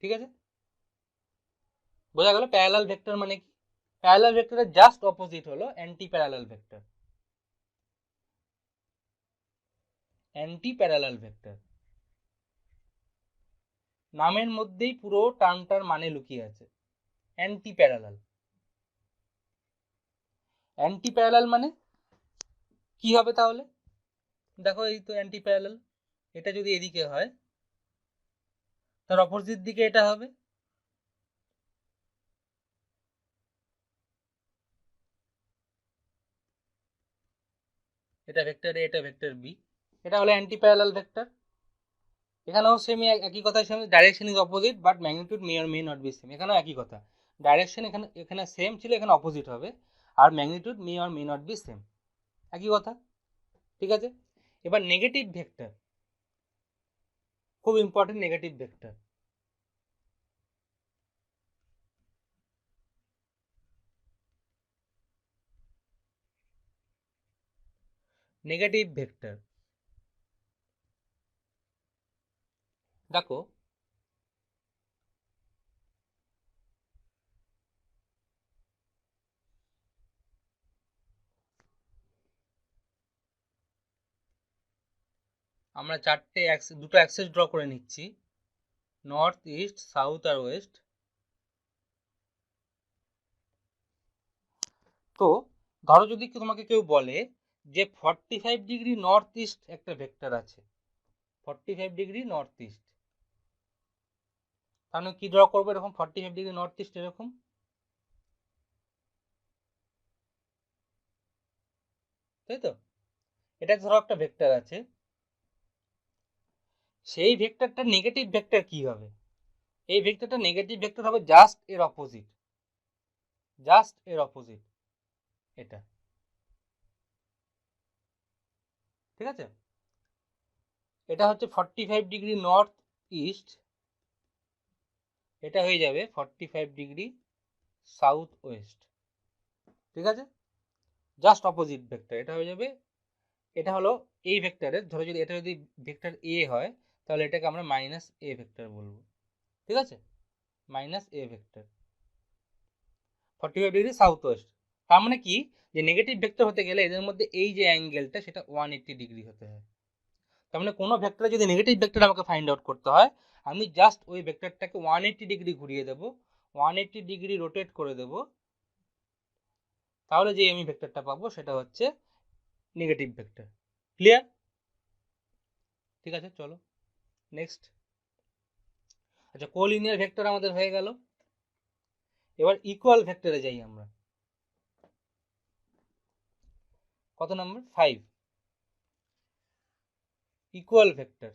ঠিক আছে, বোঝা গেল প্যারালাল ভেক্টর মানে কি। প্যারালাল ভেক্টরের জাস্ট অপোজিট হলো anti parallel vector. Anti parallel vector নামের মধ্যেই পুরো টার্মটার মানে লুকিয়ে আছে, অ্যান্টি প্যারালাল। অ্যান্টি প্যারালাল মানে কি হবে তাহলে, দেখো এই তো অ্যান্টি প্যারালাল, এটা যদি এদিকে হয় তার অপোজিট দিকে এটা হবে। এটা ভেক্টর এ, এটা ভেক্টর বি, এটা হলো অ্যান্টি প্যারালাল ভেক্টর। এখানেও সেম একই কথা, same direction is opposite but magnitude may or may not be same. এখানেও একই কথা, ডাইরেকশন এখানে এখানে সেম ছিল, এখানে অপোজিট হবে, আর magnitude may or may not be same, একই কথা। ঠিক আছে, এবার নেগেটিভ ভেক্টর, খুব important negative vector. Negative vector দেখো, আমরা চারটে দুটো অ্যাক্সেস ড্র করে নিচ্ছি, নর্থ ইস্ট সাউথ আর ওয়েস্ট। তো ধরো যদি তোমাকে কেউ বলে যে 45 ডিগ্রি নর্থ ইস্ট একটা ভেক্টর আছে, 45 ডিগ্রি নর্থ ইস্ট, তাহলে কি ড্র করবো, এরকম 45 ডিগ্রি নর্থ ইস্ট এরকম, তাই তো। এটা ধরো একটা ভেক্টর আছে, সেই ভেক্টরটা নেগেটিভ ভেক্টর কি হবে, এই ভেক্টরটা নেগেটিভ ভেক্টর হবে জাস্ট এর অপোজিট, জাস্ট এর অপোজিট এটা। ঠিক আছে, এটা হচ্ছে 45 ডিগ্রি নর্থ ইস্ট, এটা হয়ে যাবে 45 ডিগ্রি সাউথ ওয়েস্ট। ঠিক আছে, জাস্ট অপোজিট ভেক্টর, এটা হয়ে যাবে, এটা হলো এই ভেক্টরের, ধরো যদি এটা যদি ভেক্টর এ হয় তাহলে এটাকে আমরা মাইনাস এ ভেক্টর বলবো। ঠিক আছে, মাইনাস এ ভেক্টর 45 ডিগ্রি সাউথ ওয়েস্ট। তার মানে কি, যে নেগেটিভ ভেক্টর হতে গেলে এদের মধ্যে এই যে অ্যাঙ্গেলটা সেটা 180 ডিগ্রি হতে হয়। তার মানে কোনো ভেক্টরে যদি নেগেটিভ ভেক্টর আমাকে ফাইন্ড আউট করতে হয়, আমি জাস্ট ওই ভেক্টরটাকে 180 ডিগ্রি ঘুরিয়ে দেবো, 180 ডিগ্রি রোটেট করে দেবো, তাহলে যে আমি ভেক্টরটা পাবো সেটা হচ্ছে নেগেটিভ ভেক্টর। ক্লিয়ার? ঠিক আছে, চলো নেক্সট। আচ্ছা, কোলিনিয়ার ভেক্টর আমাদের হয়ে গেল, এবার ইকুয়াল ভেক্টরে যাই আমরা। কত নাম্বার? 5, equal vector.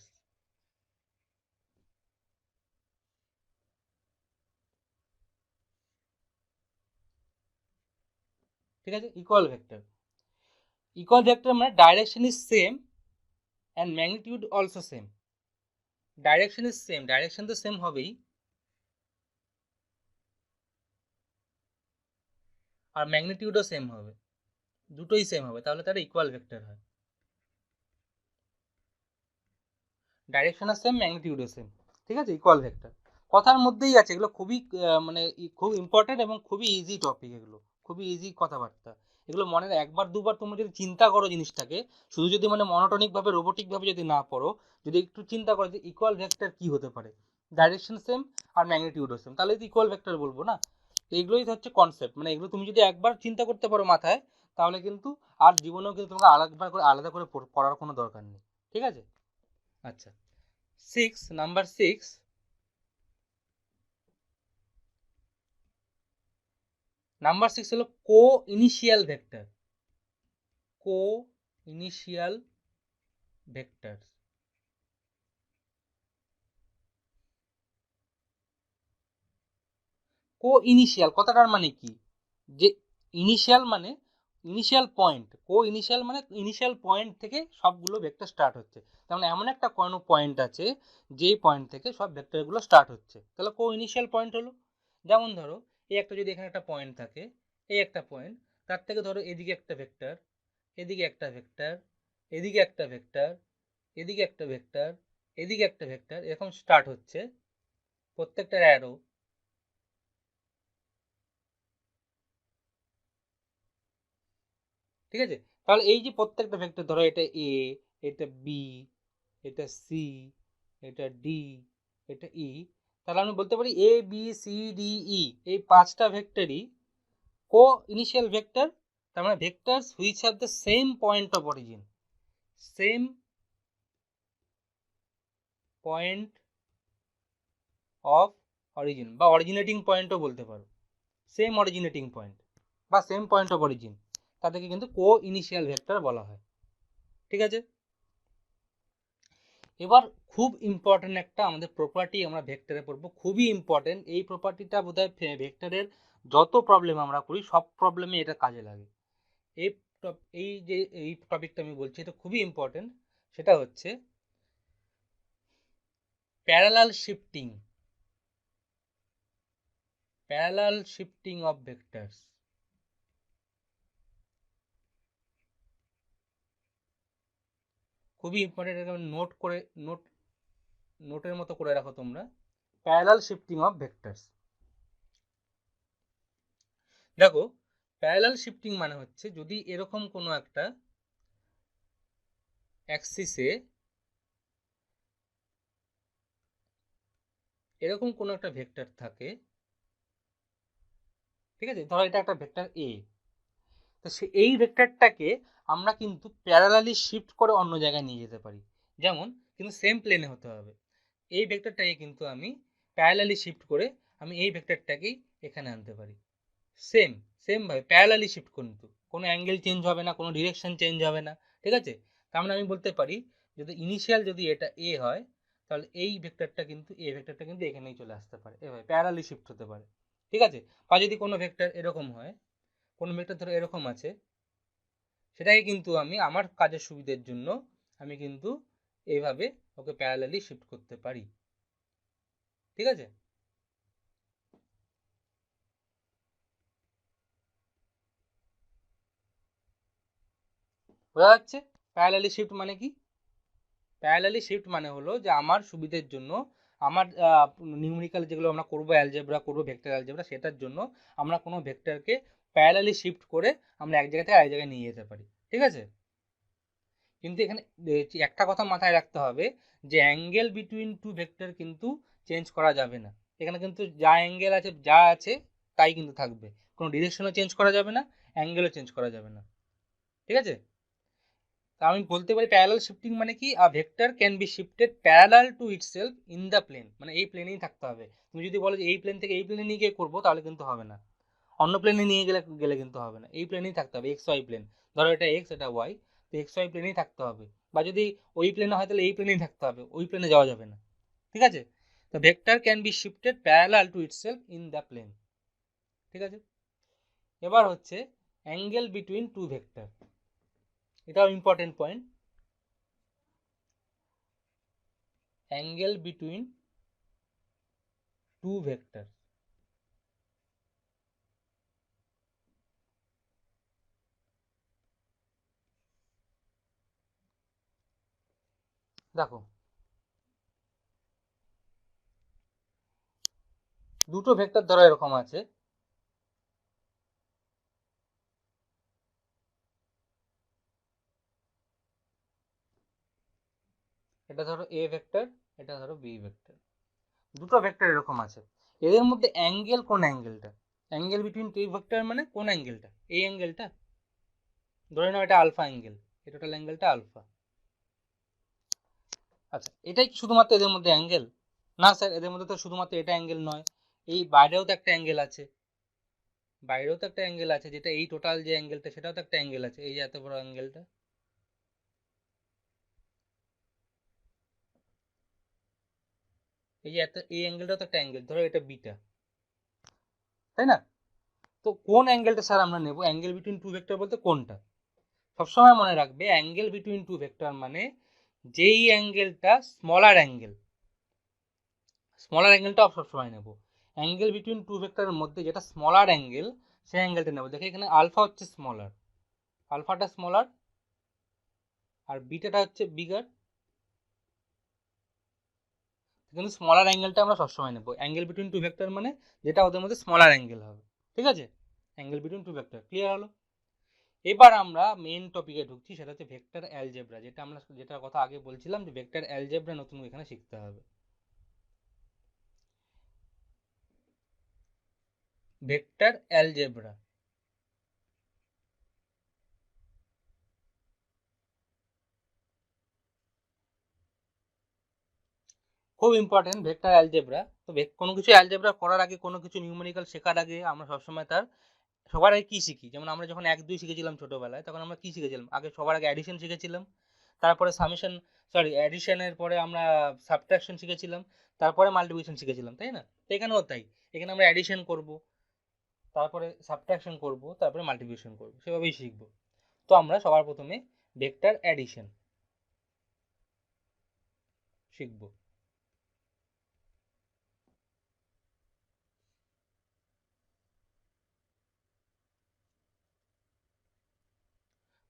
ঠিক আছে, ইকুয়াল ভেক্টর, ইকুয়াল ভেক্টর মানে direction is same and magnitude also same. Direction is same, direction তো সেম হবেই, আর ম্যাগনিটিউডও সেম হবে, দুটোই সেম হবে, তাহলে তারা ইকুয়াল ভেক্টর হয়। ডাইরেকশনও সেম, ম্যাগনিটিউডও সেম। ঠিক আছে, ইকুয়াল ভেক্টর। কথার মধ্যেই আছে, এগুলো খুবই মানে খুব ইম্পর্টেন্ট এবং খুবই ইজি টপিক, এগুলো খুবই ইজি কথাবার্তা। এগুলো মনে একবার দুবার তোমরা যদি চিন্তা করো জিনিসটাকে, শুধু যদি মানে মনোটনিক ভাবে রোবোটিক ভাবে যদি না পড়ো, যদি একটু চিন্তা করো যে ইকুয়াল ভেক্টর কি হতে পারে, ডাইরেকশন সেম আর ম্যাগনিটিউডও সেম, তাহলে তো ইকুয়াল ভেক্টর বলবো না। তো এগুলোই হচ্ছে কনসেপ্ট, মানে এগুলো তুমি যদি একবার চিন্তা করতে পারো মাথায়, তাহলে কিন্তু আর জীবনেও কিন্তু তোমাকে আলাদা করে পড়ার কোনো দরকার নেই। ঠিক আছে? আচ্ছা, নাম্বার 6, হলো কো ইনিশিয়াল ভেক্টর। কো ইনিশিয়াল ভেক্টর। কো ইনিশিয়াল কথাটার মানে কি, যে ইনিশিয়াল মানে ইনিশিয়াল পয়েন্ট, কো ইনিশিয়াল মানে ইনিশিয়াল পয়েন্ট থেকে সবগুলো ভেক্টর স্টার্ট হচ্ছে। তার মানে এমন একটা কোনো পয়েন্ট আছে যেই পয়েন্ট থেকে সব ভেক্টরগুলো স্টার্ট হচ্ছে, তাহলে কো ইনিশিয়াল পয়েন্ট হলো। যেমন ধরো এই একটা, যদি এখানে একটা পয়েন্ট থাকে, এই একটা পয়েন্ট, তার থেকে ধরো এদিকে একটা ভেক্টর, এদিকে একটা ভেক্টর, এদিকে একটা ভেক্টর, এদিকে একটা ভেক্টর, এদিকে একটা ভেক্টর, এরকম স্টার্ট হচ্ছে প্রত্যেকটার অ্যারো। ঠিক আছে? তাহলে এই যে প্রত্যেকটা ভেক্টর, ধরো এটা এ, এটা বি, এটা সি, এটা ডি, এটা ই, তাহলে আমি বলতে পারি A B C D E, এই পাঁচটা ভেক্টরই কো ইনিশিয়াল ভেক্টর। তার মানে vectors which have the same point of origin, same point of origin, বা অরিজিনেটিং পয়েন্টও বলতে পারো, সেম অরিজিনেটিং পয়েন্ট বা সেম পয়েন্ট অফ অরিজিন, তাদেরকে কিন্তু কো ইনিশিয়াল ভেক্টর বলা হয়। ঠিক আছে? এবার খুব ইম্পর্টেন্ট একটা আমাদের প্রপার্টি আমরা ভেক্টরে পড়বো, খুবই ইম্পর্টেন্ট এই প্রপার্টিটা। বোধহয় ভেক্টরের যত প্রবলেম আমরা করি সব প্রবলেমে এটা কাজে লাগে। এই এই যে এই টপিকটা আমি বলছি, এটা খুবই ইম্পর্টেন্ট। সেটা হচ্ছে parallel shifting, parallel shifting of vectors. খুবই ইম্পর্টেন্ট, এটা নোট করে নোটের মতো করে রাখো তোমরা, প্যারালাল শিফটিং অফ ভেক্টরস। দেখো, প্যারালাল শিফটিং মানে হচ্ছে যদি এরকম কোনো একটা অ্যাক্সিসে এরকম কোনো একটা ভেক্টর থাকে, ঠিক আছে, ধরো এটা একটা ভেক্টর এ, তো এই ভেক্টরটাকে আমরা কিন্তু প্যারালালি শিফট করে অন্য জায়গায় নিয়ে যেতে পারি। যেমন, কিন্তু সেম প্লেনে হতে হবে। এই ভেক্টরটাকে কিন্তু আমি প্যারালালি শিফট করে আমি এই ভেক্টরটাকেই এখানে আনতে পারি। সেম সেম ভাবে প্যারালালি শিফট, কিন্তু কোনো অ্যাঙ্গেল চেঞ্জ হবে না, কোনো ডিরেকশন চেঞ্জ হবে না। ঠিক আছে? তার মানে আমি বলতে পারি যদি ইনিশিয়াল যদি এটা এ হয়, তাহলে এই ভেক্টরটা কিন্তু এ ভেক্টরটা কিন্তু এখানেই চলে আসতে পারে, এভাবে প্যারালালি শিফট হতে পারে। ঠিক আছে? বা যদি কোনো ভেক্টর এরকম হয়, কোনো ভেক্টর ধরো এরকম আছে, সেটাকে কিন্তু আমি আমার কাজের সুবিধার জন্য আমি কিন্তু এইভাবে ওকে প্যারালালি শিফট করতে পারি। ঠিক আছে? বোঝা যাচ্ছে প্যারালালি শিফট মানে কি? প্যারালালি শিফট মানে হলো যে আমার সুবিধের জন্য, আমার নিউমেরিক্যাল যেগুলো আমরা করবো, অ্যালজেব্রা করবো, ভেক্টর অ্যালজেব্রা, সেটার জন্য আমরা কোনো ভেক্টরকে প্যারালালি শিফট করে আমরা এক জায়গা থেকে আরেক জায়গায় নিয়ে যেতে পারি। ঠিক আছে? কিন্তু এখানে একটা কথা মাথায় রাখতে হবে, যে অ্যাঙ্গেল বিটুইন টু ভেক্টর কিন্তু চেঞ্জ করা যাবে না। এখানে কিন্তু যা অ্যাঙ্গেল আছে যা আছে তাই কিন্তু থাকবে, কোনো ডিরেকশনও চেঞ্জ করা যাবে না, অ্যাঙ্গেলও চেঞ্জ করা যাবে না। ঠিক আছে? তা আমি বলতে পারি প্যারালাল শিফটিং মানে কি, a vector can be shifted parallel to itself in the plane, মানে এই প্লেনেই থাকতে হবে। তুমি যদি বলো যে এই প্লেন থেকে এই প্লেনে নিয়ে গিয়ে করবো, তাহলে কিন্তু হবে না। অন্য প্লেনে নিয়ে গেলে গেলে কিন্তু হবে না, এই প্লেনেই থাকতে হবে, এক্স ওয়াই প্লেন। ধরো এটা এক্স, এটা ওয়াই, তো এক্স ওয়াই প্লেনেই থাকতে হবে। বা যদি ওই প্লেনে হয় তাহলে এই প্লেনেই থাকতে হবে, ওই প্লেনে যাওয়া যাবে না। ঠিক আছে? তো vector can be shifted parallel to itself in the plane. ঠিক আছে? এবার হচ্ছে অ্যাঙ্গেল বিটুইন টু ভেক্টর, এটাও important point. Angle between two vector. দেখো, দুটো ভেক্টর ধরো এরকম আছে, এটা ধরো এ ভেক্টর, এটা ধরো বি ভেক্টর, দুটো ভেক্টর এরকম আছে। এদের মধ্যে অ্যাঙ্গেল কোন অ্যাঙ্গেলটা? অ্যাঙ্গেল বিটুইন টু ভেক্টর মানে কোন অ্যাঙ্গেলটা? এই অ্যাঙ্গেলটা, ধরে নাও এটা আলফা অ্যাঙ্গেল, এই টোটাল অ্যাঙ্গেলটা আলফা। আচ্ছা, এটাই কি শুধুমাত্র এদের মধ্যে অ্যাঙ্গেল? না স্যার, এদের মধ্যে তো শুধুমাত্র এটা অ্যাঙ্গেল নয়, এই বাইরেও তো একটা অ্যাঙ্গেল আছে, বাইরেও তো একটা অ্যাঙ্গেল আছে, যেটা এই টোটাল যে অ্যাঙ্গেলটা সেটাও তো একটা অ্যাঙ্গেল আছে, এই যে এত বড় অ্যাঙ্গেলটা, এই যে এত, এই অ্যাঙ্গেলটাও তো একটা অ্যাঙ্গেল, ধরো এটা বিটা, তাই না? তো কোন অ্যাঙ্গেলটা স্যার আমরা নেব? অ্যাঙ্গেল বিটুইন টু ভেক্টর বলতে কোনটা? সবসময় মনে রাখবে অ্যাঙ্গেল বিটুইন টু ভেক্টর মানে যেই অ্যাঙ্গেলটা স্মলার অ্যাঙ্গেল, স্মলার অ্যাঙ্গেলটা সবসময় নেব। অ্যাঙ্গেল বিটুইন টু ভেক্টরের মধ্যে যেটা স্মলার অ্যাঙ্গেল সেই অ্যাঙ্গেলটা নেব। দেখো এখানে আলফা হচ্ছে স্মলার, আলফাটা স্মলার, আর বিটাটা হচ্ছে বিগার, কিন্তু স্মলার অ্যাঙ্গেলটা আমরা সবসময় নেব। অ্যাঙ্গেল বিটুইন টু ভেক্টর মানে যেটা ওদের মধ্যে স্মলার অ্যাঙ্গেল হবে, ঠিক আছে? Angle between two vector clear হলো? এবার আমরা মেইন টপিকে ঢুকছি, সেটা হচ্ছে ভেক্টর অ্যালজেব্রা, যেটা আমরা, যেটার কথা আগে বলছিলাম যে ভেক্টর অ্যালজেব্রা নতুন এখানে শিখতে হবে। ভেক্টর অ্যালজেব্রা খুব ইম্পর্টেন্ট, ভেক্টর অ্যালজেব্রা। তো কোনো কিছু অ্যালজেব্রা করার আগে, কোনো কিছু নিউমেরিক্যাল শেখার আগে আমরা সবসময় তার, সবার আগে কি শিখি? যেমন আমরা যখন 1 2 শিখেছিলাম ছোটবেলায়, তখন আমরা কি শিখেছিলাম? আগে সবার আগে অ্যাডিশন শিখেছিলাম, তারপরে সামেশন, সরি অ্যাডিশনের পরে আমরা সাবট্রাকশন শিখেছিলাম, তারপরে মাল্টিপ্লিকেশন শিখেছিলাম, তাই না? তো এখানেও তাই, এখানে আমরা অ্যাডিশন করব, তারপরে সাবট্রাকশন করব, তারপরে মাল্টিপ্লিকেশন করব, সেভাবেই শিখব। তো আমরা সবার প্রথমে ভেক্টর অ্যাডিশন শিখব।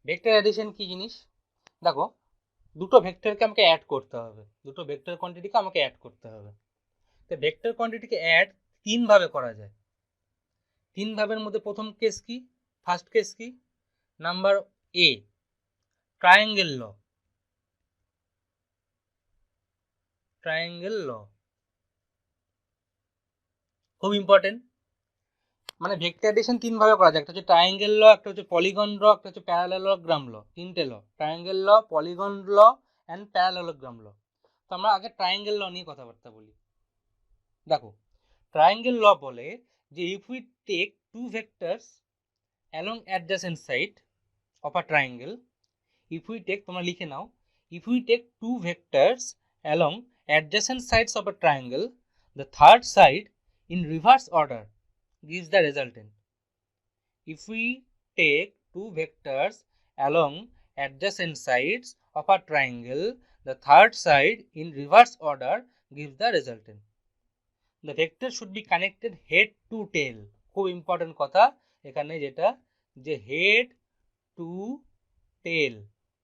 ভেক্টর অ্যাডিশন কি জিনিস? দেখো, দুটো ভেক্টরকে আমাকে অ্যাড করতে হবে, দুটো ভেক্টর কোয়ান্টিটিকে আমাকে অ্যাড করতে হবে। তো ভেক্টর কোয়ান্টিটিকে অ্যাড তিন ভাবে করা যায়। তিন ভাবের মধ্যে প্রথম কেস কি? ফার্স্ট কেস কি? Number A, triangle law, triangle law খুব ইম্পর্টেন্ট। মানে ভেক্টর অ্যাডিশন তিন ভাবে করা যায়, একটা হচ্ছে ট্রায়াঙ্গেল ল, একটা হচ্ছে পলিগন ল, একটা হচ্ছে প্যারালেলোগ্রাম ল, তিনটে law, triangle law, polygon law and parallelogram law. তো আমরা আগে ট্রায়াঙ্গেল ল নিয়ে কথাবার্তা বলি। দেখো, ট্রায়াঙ্গেল ল বলে যে if we take two vectors along adjacent side of a triangle, if we take, তোমরা লিখে নাও, if we take two vectors along adjacent sides of a triangle, the third side in reverse order gives the resultant. If we take two vectors along adjacent sides of a triangle, the third side in reverse order gives the resultant. The vector should be connected head to tail. খুব ইম্পর্টেন্ট কথা এখানে, যেটা যে হেড টু টেল,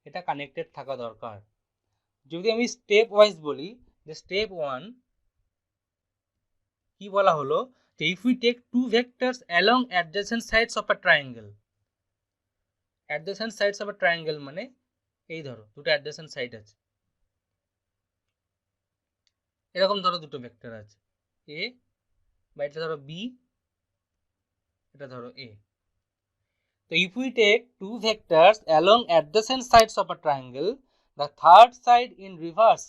এটা কানেক্টেড থাকা দরকার। যদি আমি স্টেপ ওয়াইজ বলি, যে স্টেপ ওয়ান কি বলা হলো, যে if we take two vectors along adjacent sides of a triangle, adjacent sides of a triangle মানে এই ধরো দুটো অ্যাডজেসেন্ট সাইড আছে, এরকম ধরো দুটো ভেক্টর আছে, এ বা এটা ধরো বি, এটা ধরো এ। So if we take two vectors along adjacent sides of a triangle, the third side in reverse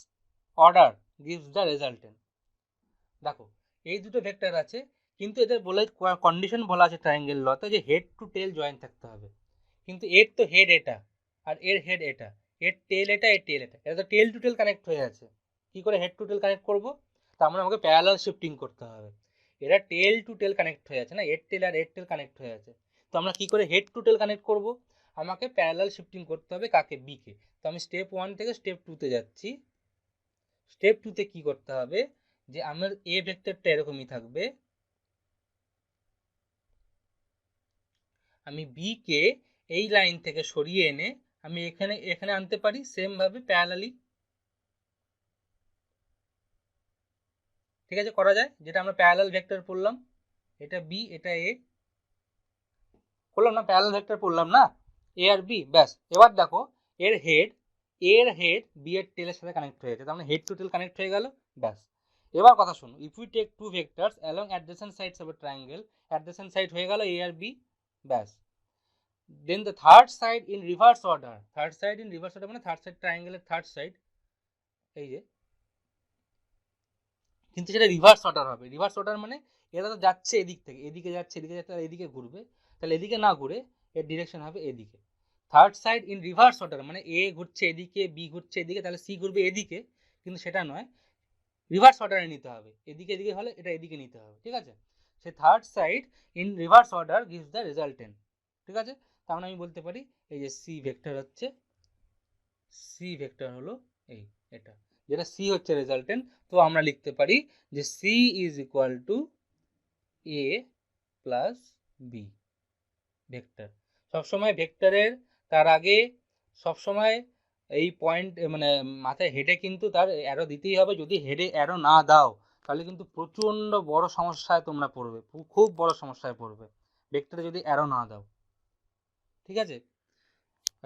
order gives the resultant. দেখো, এই দুটো ভেক্টর আছে, কিন্তু এদের বলে কন্ডিশন বলা আছে ট্রায়াঙ্গেল লতে যে হেড টু টেল জয়েন থাকতে হবে। কিন্তু এর তো হেড এটা, আর এর হেড এটা, এর টেল এটা, এর টেল এটা, এটা তো টেল টু টেল কানেক্ট হয়ে আছে। কি করে হেড টু টেল কানেক্ট করব? তার মানে আমাকে প্যারালাল শিফটিং করতে হবে। এরা টেল টু টেল কানেক্ট হয়ে আছে না, এর টেল আর এর টেল কানেক্ট হয়ে আছে। তো আমরা কি করে হেড টু টেল কানেক্ট করব? আমাকে প্যারালাল শিফটিং করতে হবে, কাকে? বি কে। তো আমি স্টেপ ওয়ান থেকে স্টেপ টুতে যাচ্ছি। স্টেপ টুতে কি করতে হবে, যে আমার এ ভেক্টরটা এরকমই থাকবে, আমি বি কে এই লাইন থেকে সরিয়ে এনে আমি এখানে এখানে আনতে পারি, সেম ভাবে প্যারালালি। ঠিক আছে, করা যায়, যেটা আমরা প্যারালাল ভেক্টর পড়লাম, এটা বি এটা এ করলাম না, প্যারালাল ভেক্টর পড়লাম না, এ আর বি, ব্যাস। এবার দেখো এর হেড বি এর টেলের সাথে কানেক্ট হয়ে গেছে, তার মানে হেড টু টেল কানেক্ট হয়ে গেল, ব্যাস। এবার কথা শোনো, if we take two vectors along adjacent sides of a triangle, adjacent side হয়ে গেল এ আর বি, ব্যাস। Then the third side in reverse order, third side in reverse order মানে থার্ড সাইড, ট্রায়াঙ্গেলের থার্ড সাইড, এই যে, কিন্তু সেটা রিভার্স অর্ডার হবে। রিভার্স অর্ডার মানে এরা তো যাচ্ছে এদিক থেকে, এদিকে যাচ্ছে, এদিকে যাচ্ছে, এদিকে ঘুরবে, তাহলে এদিকে না ঘুরে এর ডিরেকশন হবে এদিকে। Third side in reverse order মানে এ ঘুরছে এদিকে, বি ঘুরছে এদিকে, তাহলে সি ঘুরবে এদিকে, কিন্তু সেটা নয়, রিভার্স অর্ডারে নিতে হবে, এদিকে এদিকে হলে এটা এদিকে নিতে হবে, ঠিক আছে। সে third side in reverse order gives the resultant, ঠিক আছে। তার মানে আমি বলতে পারি এই যে সি ভেক্টর হচ্ছে, সি ভেক্টর হলো এই এটা, যেটা সি হচ্ছে রেজাল্টেন্ট। তো আমরা লিখতে পারি যে C is equal to A plus B vector. সবসময় ভেক্টরের তার আগে সবসময় এই পয়েন্ট মানে মাথায় হেডে কিন্তু তার অ্যারো দিতেই হবে। যদি হেডে অ্যারো না দাও তাহলে কিন্তু প্রচণ্ড বড় সমস্যায় তোমরা পড়বে, খুব বড় সমস্যায় পড়বে ভেক্টরে যদি অ্যারো না দাও, ঠিক আছে।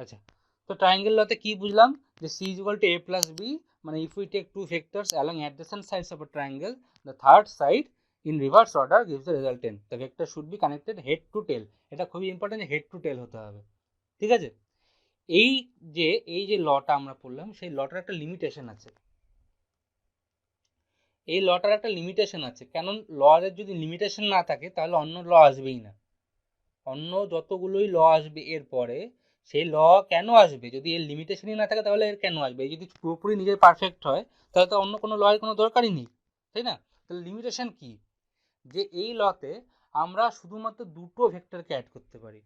আচ্ছা, তো ট্রায়াঙ্গেল লতে কি বুঝলাম, যে C is equal to A plus B, মানে if we take two vectors along adjacent sides of a triangle, the third side in reverse order gives the resultant, the vector should be connected head to tail. এটা খুবই ইম্পর্টেন্ট, হেড টু টেল হতে হবে, ঠিক আছে। এই যে লটা আমরা পড়লাম, সেই লটার একটা লিমিটেশন আছে, এই লটার একটা লিমিটেশন আছে। কেন লর যদি লিমিটেশন না থাকে তাহলে অন্য ল আসবেই না, অন্য যতগুলোই ল আসবে এর পরে সেই ল কেন আসবে, যদি এর লিমিটেশনই না থাকে তাহলে এর কেন আসবে। এই যদি পুরোপুরি নিজের পারফেক্ট হয় তাহলে তো অন্য কোনো ল এর কোনো দরকারই নেই, তাই না। তাহলে লিমিটেশন কি, যে এই লতে আমরা শুধুমাত্র দুটো ভেক্টরকে অ্যাড করতে পারি,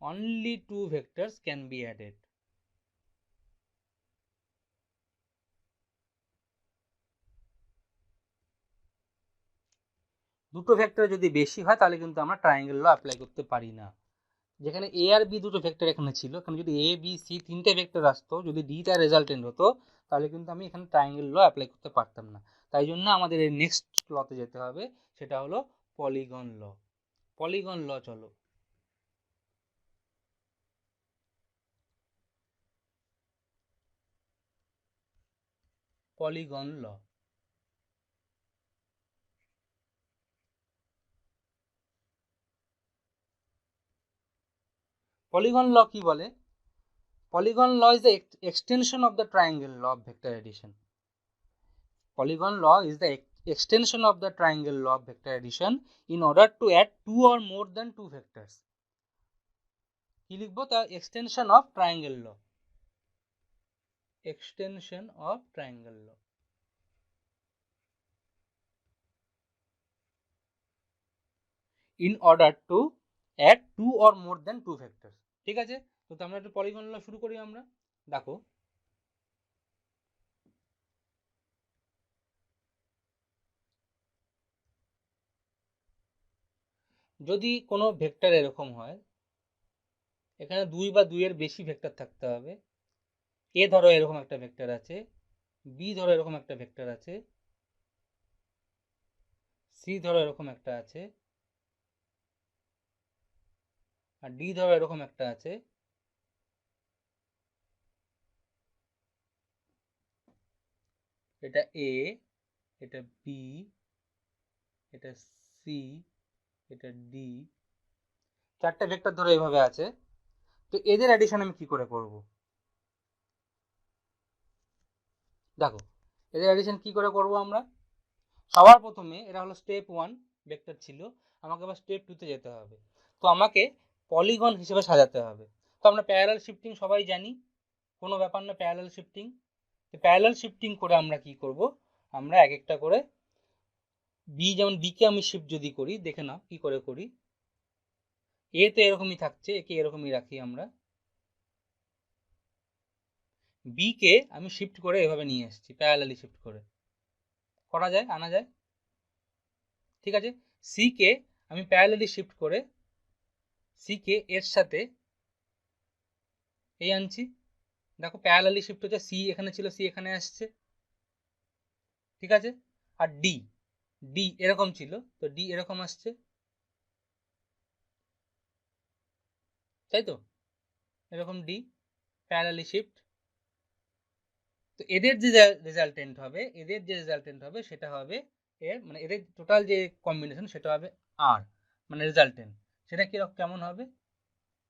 only two vectors can be added. দুটো ভেক্টর যদি বেশি হয় তাহলে কিন্তু আমরা ট্রায়াঙ্গেল ল অ্যাপ্লাই করতে পারি না। যেখানে এ আর বি দুটো ভেক্টর এখানে ছিল, এখানে যদি এ বি সি তিনটে ভেক্টর আসতো, যদি ডি তার রেজাল্টেন্ট হতো, তাহলে কিন্তু আমি এখানে ট্রায়াঙ্গেল ল অ্যাপ্লাই করতে পারতাম না। তাই জন্য আমাদের এই নেক্সট লতে যেতে হবে, সেটা হলো পলিগন ল। পলিগন ল চলো, পলিগন ল। পলিগন ল কি বলে, polygon law is the extension of the triangle law of vector addition. Polygon law is the extension of the triangle law of vector addition in order to add two or more than two vectors. কি লিখবো, তা extension of triangle law, extension of triangle law, in order to add two or more than two vectors, ঠিক আছে। তো আমরা একটু পলিগন ল শুরু করি। আমরা দেখো, যদি কোনো ভেক্টর এরকম হয়, এখানে দুই বা দুইয়ের বেশি ভেক্টর থাকতে হবে। এ ধরো এরকম একটা ভেক্টর আছে, বি ধরো এরকম একটা ভেক্টর আছে, সি ধরো এরকম একটা আছে, আর ডি ধরো এরকম একটা আছে। এটা এ, এটা বি, এটা সি, এটা ডি, চারটে ভেক্টর ধরো এভাবে আছে। তো এদের অ্যাডিশন আমি কি করে করব, দেখো এদের অ্যাডিশন কি করে করব আমরা। সবার প্রথমে এটা হলো স্টেপ 1 ভেক্টর ছিল, আমাকে আবার স্টেপ 2 তে যেতে হবে। তো আমাকে পলিগন হিসেবে সাজাতে হবে। তো আমরা প্যারালাল শিফটিং সবাই জানি, কোনো ব্যাপার না প্যারালাল শিফটিং। তো প্যারালাল শিফটিং করে আমরা কি করব, আমরা এক একটা করে বি, যেমন বি কে আমি শিফট যদি করি, দেখে নাও কি করে করি। এ তো এরকমই থাকছে, একে এরকমই রাখি আমরা। বি কে আমি শিফট করে এভাবে নিয়ে এসেছি, প্যারালালি শিফট করে করা যায়, আনা যায়, ঠিক আছে। সি কে আমি প্যারালালি শিফট করে সি কে এর সাথে এই আনছি, দেখো প্যারালালি শিফট হচ্ছে, সি এখানে ছিল, সি এখানে আসছে, ঠিক আছে। আর ডি, ডি এরকম ছিল, তো ডি এরকম আসছে, তাই তো, এরকম ডি প্যারালালি শিফট। তো এদের যে রেজাল্টেন্ট হবে, সেটা হবে এর মানে এদের টোটাল যে কম্বিনেশন সেটা হবে আর, মানে রেজাল্টেন্ট। সেটা কি কেমন হবে,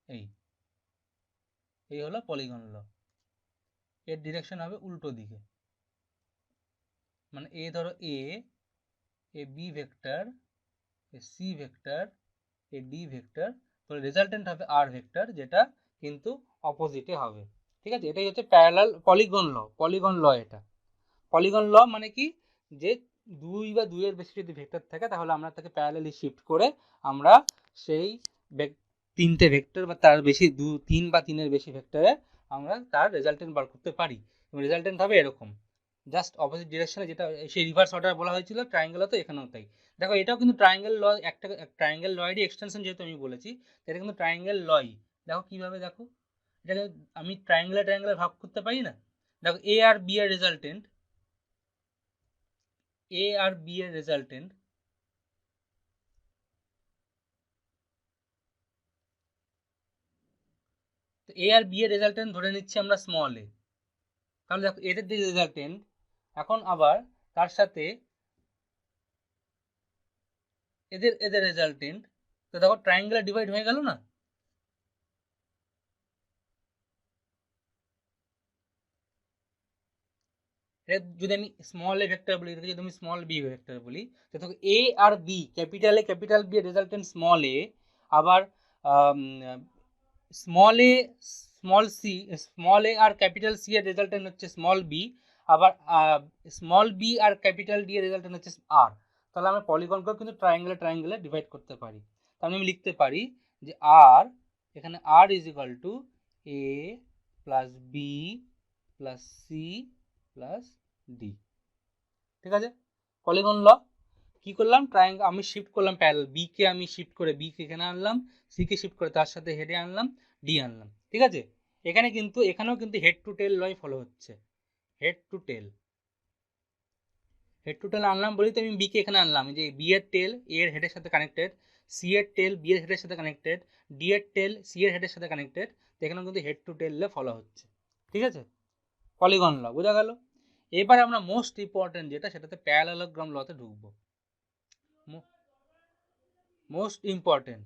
এই এই হলো পলিগন ল। এর ডিরেকশন হবে উল্টো দিকে, মানে এ ধরো A B vector, A C vector, A D vector, তো রেজাল্টেন্ট হবে আর ভেক্টর, যেটা কিন্তু অপোজিটে হবে। ঠিক আছে, এটাই হচ্ছে প্যারালাল পলিগন ল এটা। পলিগন ল মানে কি, যে দুই বা দুইয়ের বেশি যদি ভেক্টর থাকে তাহলে আমরা তাকে প্যারালালি শিফট করে আমরা সেই তিনটে ভেক্টর বা তার বেশি তিন বা তিনের বেশি ভেক্টরে আমরা তার রেজাল্টেন্ট বার করতে পারি। রেজাল্টেন্ট হবে এরকম, জাস্ট অপোজিট ডিরেকশনে, যেটা সেই রিভার্স অর্ডার বলা হয়েছিল ট্রায়াঙ্গেল, তো এখানেও তাই। দেখো এটাও কিন্তু ট্রায়াঙ্গেল ল, একটা ট্রায়াঙ্গেল লয়েরই এক্সটেনশন, যেহেতু আমি বলেছি এটা কিন্তু ট্রায়াঙ্গেল লই। দেখো কিভাবে, দেখো এটাকে আমি ট্রায়াঙ্গেলে ভাগ করতে পারি না। দেখো এ আর বি এর রেজাল্টেন্ট, এ আর বি এর রেজাল্টেন্ট, তো এ আর বি এর রেজাল্টেন্ট ধরে নিচ্ছি আমরা স্মল এ। তাহলে দেখো এদের যে রেজাল্টেন্ট, এখন আবার তার সাথে এদের এদের রেজাল্টেন্ট, তো দেখো ট্রায়াঙ্গেলে ডিভাইড হয়ে গেল না। যদি আমি স্মল এ ভেক্টর বলি, এটাকে যদি আমি স্মল বি ভেক্টর বলি, তো দেখো এ আর বি, ক্যাপিটাল বি এর রেজাল্টেন্ট স্মল এ, আবার small a small A R capital C এর রেজাল্টেন্ট হচ্ছে স্মল বি, আবার স্মল বি আর ক্যাপিটাল ডি এর রেজাল্টেন্ট হচ্ছে আর। তাহলে আমরা পলিগনকেও কিন্তু ট্রায়াঙ্গেলে ডিভাইড করতে পারি। তাহলে আমি লিখতে পারি যে আর, এখানে R is equal to A plus B plus C plus D. ঠিক আছে, পলিগন ল। কি করলাম, ট্রায়াঙ্গেল আমি শিফট করলাম প্যারালাল, বি কে আমি শিফট করে বি কে এখানে আনলাম, সি কে শিফট করে তার সাথে হেডে আনলাম, ডি আনলাম। ঠিক আছে, এখানেও কিন্তু হেড টু টেল লই ফলো হচ্ছে। হেড টু টেল আনলাম বলি তো আমি বি কে এখানে আনলাম, যে বি এর টেল এ এর হেডের সাথে কানেক্টেড, সি এর টেল বি এর হেডের সাথে কানেক্টেড, ডি এর টেল সি এর হেডের সাথে কানেক্টেড, তো এখানেও কিন্তু হেড টু টেল ফলো হচ্ছে। ঠিক আছে, পলিগন ল বোঝা গেল। এবার আমরা মোস্ট ইম্পর্টেন্ট যেটা, সেটাতে প্যারালালোগ্রাম লতে ঢুকবো। মোস্ট ইম্পর্টেন্ট,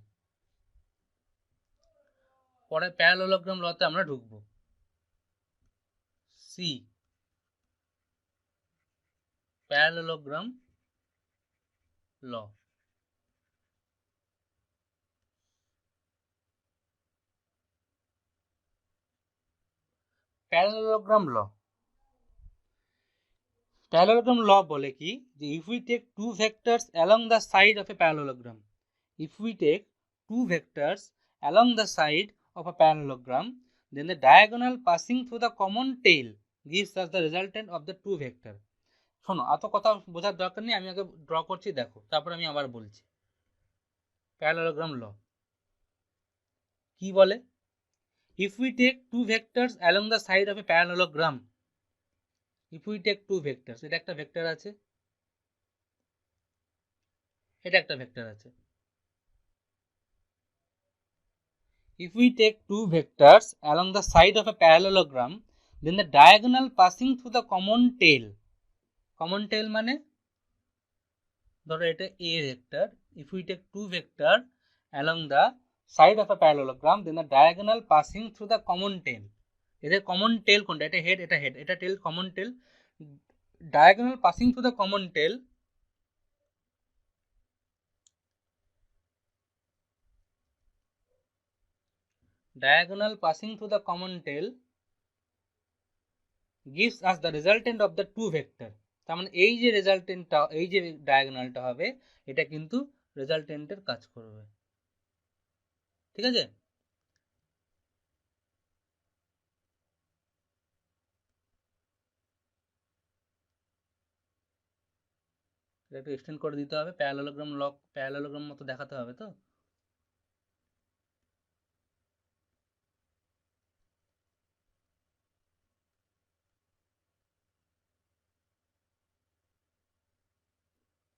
পরে প্যারালোগ্রাম লতে আমরা ঢুকবো। See, parallelogram law. Parallelogram law, parallelogram law বলে কি, যে if we take two vectors along the side of a parallelogram, if we take two vectors along the side of a parallelogram, then the diagonal passing through the common tail gives us the resultant of the two vector. শোনো, এত কথা বোঝার দরকার নেই, আমি আগে ড্র করছি দেখো, তারপর আমি আবার বলছি। প্যারালোগ্রাম ল কি বলে, if we take two vectors along the side of a parallelogram, if we take two vectors, এটা একটা ভেক্টর আছে, এটা একটা ভেক্টর আছে, if we take two vectors along the side of a parallelogram, then the diagonal passing through the common tail মানে ধরো এটা a vector, if we take two vector along the side of a parallelogram, then the diagonal passing through the common tail, এদের common tail কোনটা, এটা হেড এটা হেড, এটা টেল, common tail, diagonal passing through the common tail, diagonal passing through the common tail gives us the resultant of the two vector। তার মানে এই যে রেজাল্টেন্টটা, এই যে ডায়াগোনালটা হবে, এটা কিন্তু রেজাল্টেন্টের কাজ করবে। ঠিক আছে, এটা একটু এক্সটেন্ড করে দিতে হবে, প্যারালোগ্রাম মতো দেখাতে হবে তো।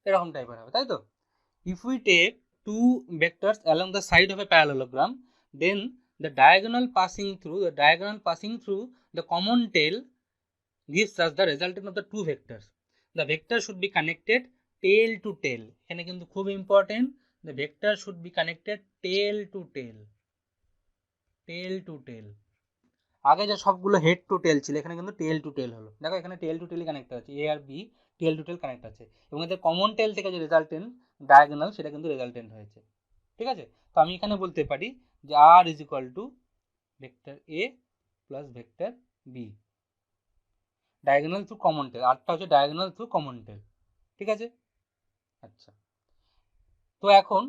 এরকম টাইপের হবে, তাই তো? If we take two vectors along the side of a parallelogram, then the diagonal passing through the common tail gives us the resultant of the two vectors. The vector should be connected tail to tail. এখানে কিন্তু খুব important, the vector should be connected tail to tail. আগে যে সবগুলো হেড টু টেল ছিল, এখানে কিন্তু টেল টু টেল হলো। দেখো এখানে টেল টু টেল কানেক্ট আছে, এ আর B tail to tail connect আছে, এবং এদের কমন টেল থেকে যে রেজাল্টেন্ট ডায়াগোনাল সেটা কিন্তু রেজাল্টেন্ট হয়েছে। ঠিক আছে, তো আমি এখানে বলতে পারি যে R is equal to vector A plus vector B, diagonal through common tail, আরটা হচ্ছে ডায়াগোনাল থ্রু কমন টেল। ঠিক আছে, আচ্ছা, তো এখন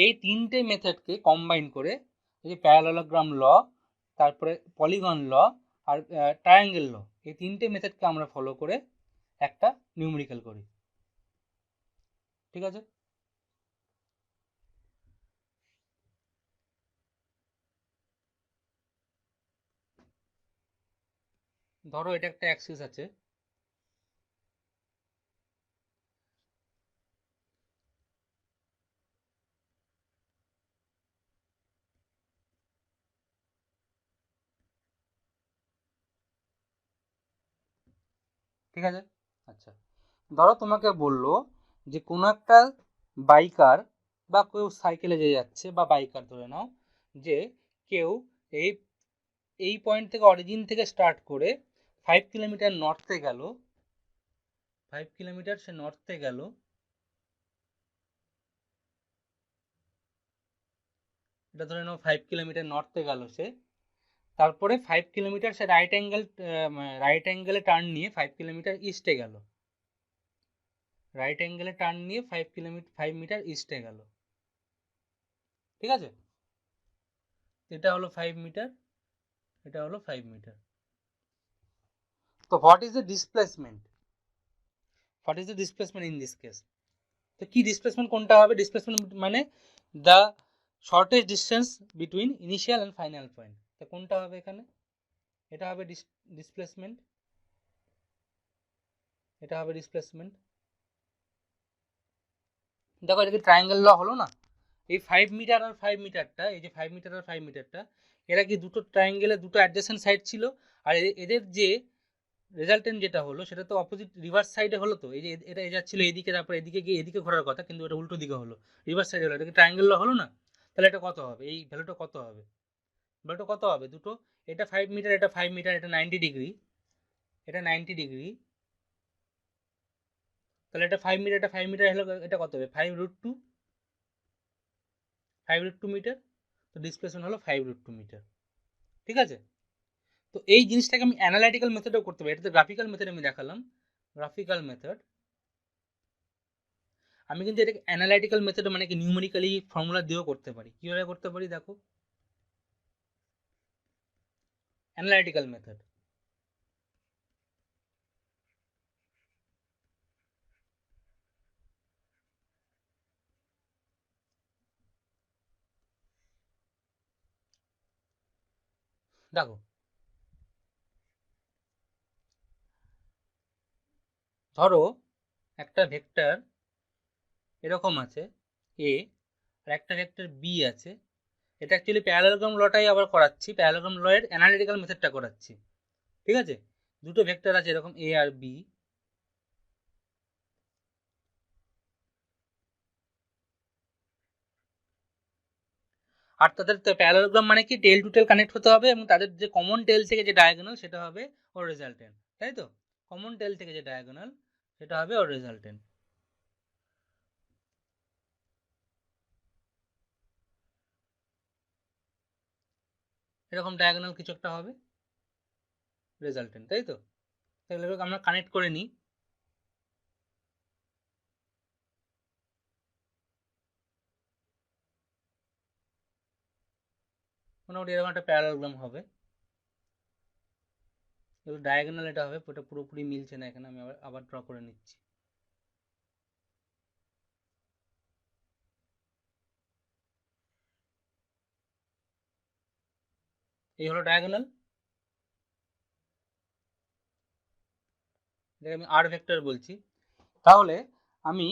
এই তিনটে মেথডকে কম্বাইন করে এই যে প্যারালেলোগ্রাম ল, তারপরে পলিগন ল আর ট্রায়াঙ্গেল ল, এই তিনটে মেথডকে আমরা ফলো করে একটা নিউমেরিক্যাল করি। ঠিক আছে, ধরো এটা একটা অ্যাক্সিস আছে, ঠিক আছে, আচ্ছা, ধরো তোমাকে বললো যে কোনো একটা বাইকার বা কেউ সাইকেলে যে যাচ্ছে, বা বাইকার ধরে নাও, যে কেউ এই এই পয়েন্ট থেকে অরিজিন থেকে স্টার্ট করে 5 কিলোমিটার নর্থে গেল, 5 কিলোমিটার সে নর্থে গেল, এটা ধরে নাও 5 কিলোমিটার নর্থে গেল সে, তারপরে 5 কিলোমিটার সে রাইট অ্যাঙ্গেলে টার্ন নিয়ে 5 কিলোমিটার ইস্টে গেল, রাইট অ্যাঙ্গেলে টার্ন নিয়ে 5 মিটার ইস্টে গেল। ঠিক আছে, এটা হলো 5 মিটার, এটা হলো 5 মিটার। তো what is the displacement, what is the displacement in this case? তো কি ডিসপ্লেসমেন্ট কোনটা হবে? ডিসপ্লেসমেন্ট মানে the shortest distance between initial and final point. তো কোনটা হবে এখানে? এটা হবে ডিসপ্লেসমেন্ট, এটা হবে ডিসপ্লেসমেন্ট। দেখো এটা কি ট্রায়াঙ্গেল ল হলো না? এই 5 মিটার আর 5 মিটারটা, এই যে 5 মিটার আর 5 মিটারটা, এরা কি দুটো ট্রায়াঙ্গেলের দুটো অ্যাডজেসেন্ট সাইড ছিল, আর এদের যে রেজাল্টেন্ট যেটা হলো সেটা তো অপোজিট রিভার্স সাইডে হলো। তো এই যে এটা যাচ্ছিল এদিকে, তারপর এদিকে গিয়ে এদিকে ঘোরার কথা, কিন্তু এটা উল্টো দিকে হলো, রিভার্স সাইডে হলো। এটা কি ট্রায়াঙ্গেল ল হলো না? তাহলে এটা কত হবে? এই ভ্যালুটা কত হবে? ভ্যালুটা কত হবে? দুটো, এটা 5 মিটার, এটা 5 মিটার, এটা 90 ডিগ্রি, এটা 90 ডিগ্রি, তাহলে এটা 5 মিটার, এটা 5 মিটার হলো, এটা কত হবে? 5√2, 5√2 মিটার। তো ডিসপ্লেসমেন্ট হলো 5√2 মিটার। ঠিক আছে, তো এই জিনিসটাকে আমি অ্যানালাইটিক্যাল মেথডেও করতে পারি, এটাতে গ্রাফিক্যাল মেথড আমি দেখালাম, গ্রাফিক্যাল মেথড। আমি কিন্তু এটাকে অ্যানালাইটিক্যাল মেথড মানে কি নিউমেরিক্যালি ফর্মুলা দিয়েও করতে পারি। কিভাবে করতে পারি দেখো, অ্যানালাইটিক্যাল মেথড। দেখো ধরো একটা ভেক্টর এরকম আছে এ, আর একটা ভেক্টর বি আছে। এটা অ্যাকচুয়ালি প্যারালেলোগ্রাম লটাই আবার করাচ্ছি, প্যারালেলোগ্রাম ল এর অ্যানালিটিক্যাল মেথডটা করাচ্ছি। ঠিক আছে, দুটো ভেক্টর আছে এরকম এ আর বি, আর তাদের প্যারালেলোগ্রাম মানে কি টেল টু টেল কানেক্ট হতে হবে, এবং তাদের যে কমন টেল থেকে যে ডায়াগোনাল সেটা হবে ওর রেজাল্টেন্ট, তাই তো? কমন টেল থেকে যে ডায়াগোনাল সেটা হবে ওর রেজাল্টেন্ট। এরকম ডায়াগোনাল কিছু একটা হবে রেজাল্টেন্ট, তাই তো? তাহলে আমরা কানেক্ট করে নিই। মোটামুটি এরকম একটা প্যারালেলোগ্রাম হবে, এগুলো ডায়াগোনাল এটা হবে, ওটা পুরোপুরি মিলছে না এখানে, আমি আবার আবার ড্র করে নিচ্ছি। এই হলো ডায়াগোনাল, এটাকে আমি আর ভেক্টর বলছি। তাহলে আমি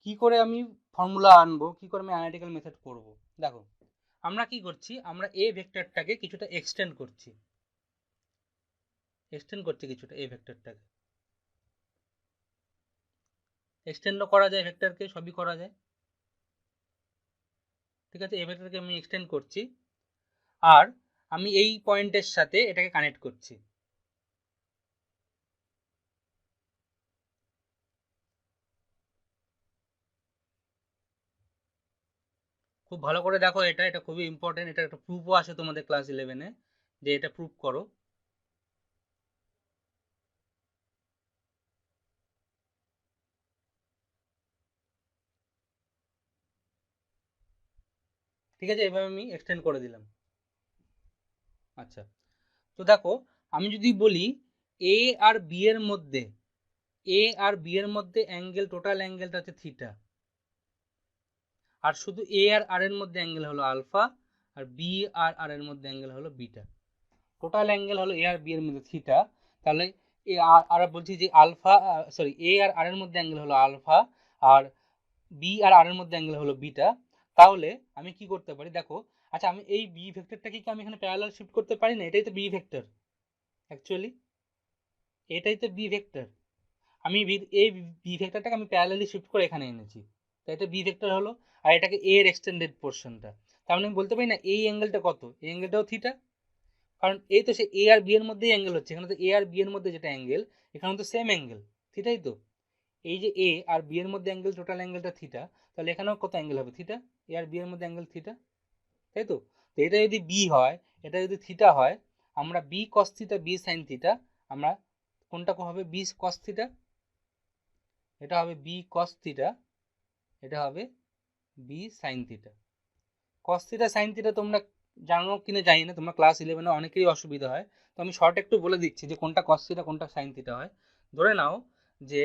কি করে আমি ফর্মুলা আনবো, কি করে আমি অ্যানালিটিক্যাল মেথড করব? দেখো আমরা কি করছি, আমরা এ ভেক্টরটাকে কিছুটা এক্সটেন্ড করছি কিছুটা এ ভেক্টরটাকে। এক্সটেন্ডও করা যায় ভেক্টরকে, সবই করা যায়। ঠিক আছে, এ ভেক্টরকে আমি এক্সটেন্ড করছি আর আমি এই পয়েন্টের সাথে এটাকে কানেক্ট করছি। খুব ভালো করে দেখো, এটা খুবই ইম্পর্টেন্ট। এটা একটা প্রুফও আসে তোমাদের ক্লাস 11-এ, যে এটা প্রুফ করো। ঠিক আছে, এভাবে আমি এক্সটেন্ড করে দিলাম। আচ্ছা, তো দেখো আমি যদি বলি এ আর বি এর মধ্যে, অ্যাঙ্গেল, টোটাল অ্যাঙ্গেলটা হচ্ছে থিটা, আর শুধু এ আর আর এর মধ্যে অ্যাঙ্গেল হলো আলফা, আর বি আর আর এর মধ্যে অ্যাঙ্গেল হলো বিটা। টোটাল অ্যাঙ্গেল হলো এ আর বি এর মধ্যে থিটা, তাহলে এ আর বলছি যে আলফা, সরি, এ আর আর এর মধ্যে অ্যাঙ্গেল হলো আলফা, আর বি আর আর এর মধ্যে অ্যাঙ্গেল হলো বিটা। তাহলে আমি কি করতে পারি দেখো, আচ্ছা আমি এই বি ভেক্টরটাকে কি আমি এখানে প্যারালাল শিফট করতে পারি না? এটাই তো বি ভেক্টর অ্যাকচুয়ালি, এটাই তো বি ভেক্টর। আমি এই বি ভেক্টরটাকে আমি প্যারালালি শিফট করে এখানে এনেছি, তাই এটা বি ভেক্টর হলো। আর এটাকে এ এর এক্সটেন্ডেড পোর্শনটা, তার মানে আমি বলতে পারি না এই অ্যাঙ্গেলটা কত, এই অ্যাঙ্গেলটাও থিটা, কারণ এই তো সে এ আর বি এর মধ্যেই অ্যাঙ্গেল হচ্ছে, এখানে তো এ আর বি এর মধ্যে যেটা অ্যাঙ্গেল, এখানে তো সেম অ্যাঙ্গেল, থিটাই তো। এই যে এ আর বি এর মধ্যে অ্যাঙ্গেল, টোটাল অ্যাঙ্গেলটা থিটা, তাহলে এখানেও কত অ্যাঙ্গেল হবে, থিটা। এ আর বি এর মধ্যে অ্যাঙ্গেল থিটা, তাই তো। তো এটা যদি বি হয়, এটা যদি থিটা হয়, আমরা B cos theta, B sine theta, আমরা কোনটা হবে, বি কস থিটা, এটা হবে বি কস থিটা, এটা হবে B sine theta. Cos theta sine theta তোমরা জানো কিনা জানি না, তোমরা ক্লাস 11-এ অনেকেরই অসুবিধা হয়, তো আমি শর্ট একটু বলে দিচ্ছি যে কোনটা কস থিটা কোনটা সাইন থিটা হয়। ধরে নাও যে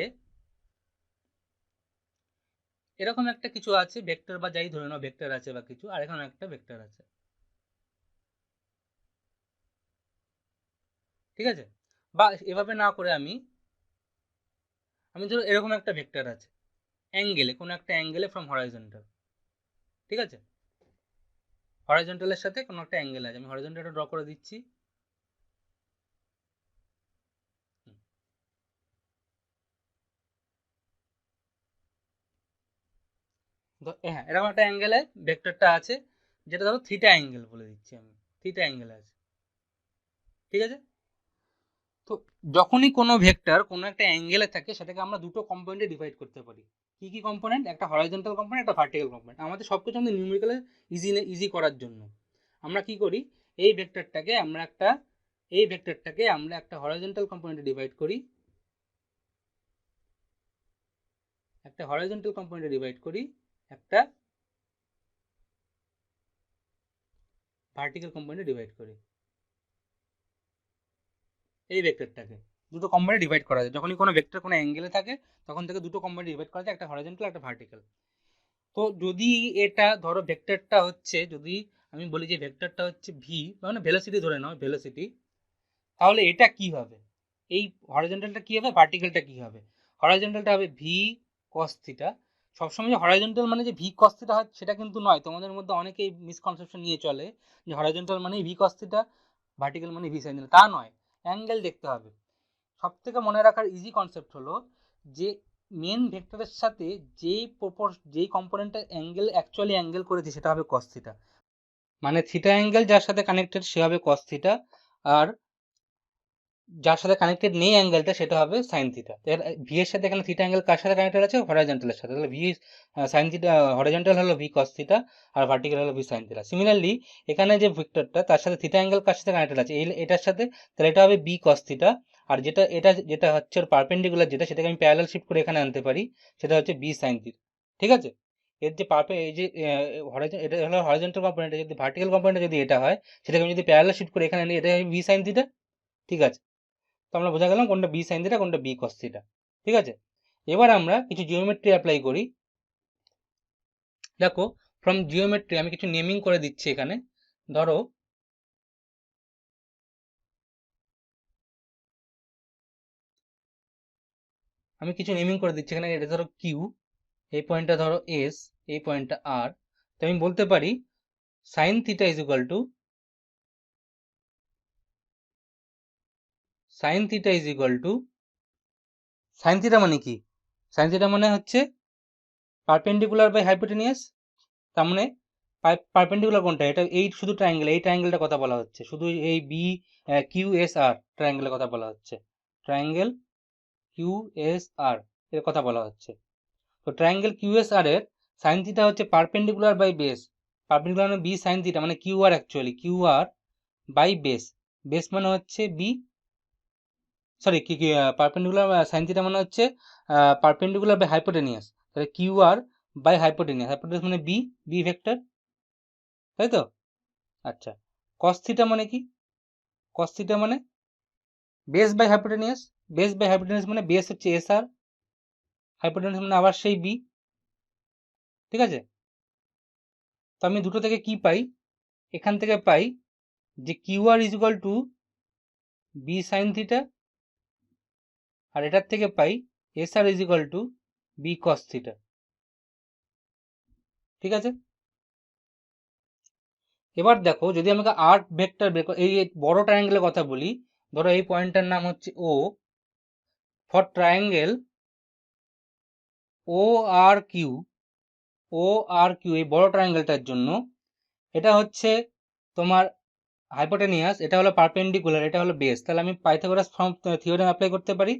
এরকম একটা কিছু আছে ভেক্টর, বা যাই ধরে নাও ভেক্টর আছে বা কিছু, আর এখানে একটা ভেক্টর আছে, ঠিক আছে। বা এভাবে না করে আমি আমি ধরো এরকম একটা ভেক্টর আছে অ্যাঙ্গেলে, কোনো একটা অ্যাঙ্গেলে ফ্রম হরাইজন্টাল, ঠিক আছে। হরাইজন্টালের সাথে কোনো একটা অ্যাঙ্গেল আছে, আমি হরাইজন্টালটা ড্র করে দিচ্ছি। হ্যাঁ, এরকম একটা অ্যাঙ্গেলে ভেক্টরটা আছে, যেটা ধরো থিটা অ্যাঙ্গেল বলে দিচ্ছি আমি, থিটা অ্যাঙ্গেল আছে, ঠিক আছে। তো যখনই কোনো ভেক্টর কোনো একটা অ্যাঙ্গেলে থাকে, সেটাকে আমরা দুটো কম্পোনেন্টে ডিভাইড করতে পারি। কি কি কম্পোনেন্ট? একটা হরাইজন্টাল কম্পোনেন্ট, একটা ভার্টিক্যাল কম্পোনেন্ট। আমাদের সবকিছু আমাদের নিউমেরিক্যালে ইজি করার জন্য আমরা কি করি, এই ভেক্টরটাকে আমরা একটা হরাইজন্টাল কম্পোনেন্টে ডিভাইড করি, একটা ভার্টিক্যাল কম্পোনেন্টে ডিভাইড করি। এই ভেক্টরটাকে দুটো কম্পোনেন্টে ডিভাইড করা যায়, যখনই কোনো ভেক্টর কোনো অ্যাঙ্গেলে থাকে তখন থেকে দুটো কম্পোনেন্টে ডিভাইড করা যায়, একটা হরাইজন্টাল, একটা ভার্টিক্যাল। তো যদি এটা ধরো ভেক্টরটা হচ্ছে, যদি আমি বলি যে ভেক্টরটা হচ্ছে ভি, মানে ভেলোসিটি ধরে নাও, ভেলোসিটি, তাহলে এটা কি হবে, এই হরাইজন্টালটা কি হবে, ভার্টিক্যালটা কি হবে? হরাইজন্টালটা হবে ভি কস থিটা। সবসময় যে হরাইজন্টাল মানে যে ভি কস থিটা হয় সেটা কিন্তু নয়, তোমাদের মধ্যে অনেকেই মিসকনসেপশন নিয়ে চলে যে হরাইজন্টাল মানে ভি কস থিটা, ভার্টিক্যাল মানে ভি সাইন থিটা। তা নয়, অ্যাঙ্গেল দেখতে হবে। সব থেকে মনে রাখার ইজি কনসেপ্ট হলো যে মেন ভেক্টরের সাথে যেই কম্পোনেন্টের অ্যাঙ্গেল অ্যাকচুয়ালি অ্যাঙ্গেল করেছে সেটা হবে কস থিটা, মানে থিটা অ্যাঙ্গেল যার সাথে কানেক্টেড সে হবে কস থিটা, আর যার সাথে কানেক্টেড নেই অ্যাঙ্গেলটা সেটা হবে সাইন থিটা। ভি এর সাথে এখানে থিটা অ্যাঙ্গেল কার সাথে কানেক্টেড আছে, হরাইজন্টালের সাথে, তাহলে ভি সাইন থিটা, হরাইজন্টাল হলো ভি কস থিটা, আর ভার্টিক্যাল হলো ভি সাইন থিটা। সিমিলারলি এখানে যে ভেক্টরটা তার সাথে থিটা অ্যাঙ্গেল কার সাথে কানেক্টেড আছে, এটার সাথে, তাহলে এটা হবে বি কস থিটা, আর যেটা হচ্ছে ওর পারপেন্ডিকুলার, সেটাকে আমি প্যারালাল শিফট করে এখানে আনতে পারি, সেটা হচ্ছে বি সাইন থিটা, ঠিক আছে। এর যে এই যে এটা হলো হরাইজন্টাল কম্পোনেন্ট, যদি ভার্টিক্যাল কম্পোনেন্ট যদি এটা হয়, সেটাকে আমি যদি প্যারালাল শিফট করে এখানে আনি, এটা হবে বি সাইন থিটা, ঠিক আছে। তো আমরা বোঝা গেলাম কোনটা বি সাইন থিটা, কোনটা বি কস থিটা, ঠিক আছে। এবার আমরা কিছু জিওমেট্রি অ্যাপ্লাই করি। দেখো ফ্রম জিওমেট্রি আমি কিছু নেমিং করে দিচ্ছি এখানে। ধরো আমি কিছু নেমিং করে দিচ্ছি এখানে। এটা ধরো কিউ, এই পয়েন্টটা ধরো এস, এই পয়েন্টটা আর। তো আমি বলতে পারি sine theta is equal two sine theta is equal two sign theta মানে কি? সাইন থিটা মানে হচ্ছে পারপেন্ডিকুলার বাই হাইপোটেনিয়াস। তার মানে পারপেন্ডিকুলার কোনটা? এটা এই শুধু ট্রায়াঙ্গেল, এই ট্রায়াঙ্গেলটার কথা বলা হচ্ছে, শুধু এই বি কিউ এস আর ট্রায়াঙ্গেলের কথা বলা হচ্ছে। ট্রায়াঙ্গেল কিউ এস আর এর কথা বলা হচ্ছে। তো ট্রায়াঙ্গেল কিউ এস আর এর সাইন থিটা হচ্ছে পারপেন্ডিকুলার বাই বেস। পারপেন্ডিকুলার মানে বি সাইন থিটা, মানে Q R, actually Q R by base. Base মানে হচ্ছে বি, সরি কি পারপেন্ডিকুলার সাইন থিটা মানে হচ্ছে পারপেন্ডিকুলার বাই হাইপোটেনিয়াস। তাহলে Q R by hypotenuse, hypotenuse মানে বি, বি ভেক্টর, তাই তো? আচ্ছা, কস থিটা মানে কি? কস থিটা মানে base by hypotenuse. Base by hypotenuse মানে বেস হচ্ছে এস আর, হাইপোটেনিয়াস মানে আবার সেই বি। ঠিক আছে? তো আমি দুটো থেকে কি পাই? এখান থেকে পাই যে Q R is equal to B sine theta, আর এটার থেকে পাই S R is equal to B cos theta. ঠিক আছে? এবার দেখো, যদি আমাকে আর ভেক্টর বের এই বড় ট্রায়াঙ্গেলের কথা বলি, ধরো এই পয়েন্টটার নাম হচ্ছে O, for triangle O R Q, O R Q এই বড় ট্রায়াঙ্গেলটার জন্য এটা হচ্ছে তোমার হাইপোটেনিয়াস, এটা হলো পারপেন্ডিকুলার, এটা হলো বেস। তাহলে আমি পাইথাগোরাস থিওরেম অ্যাপ্লাই করতে পারি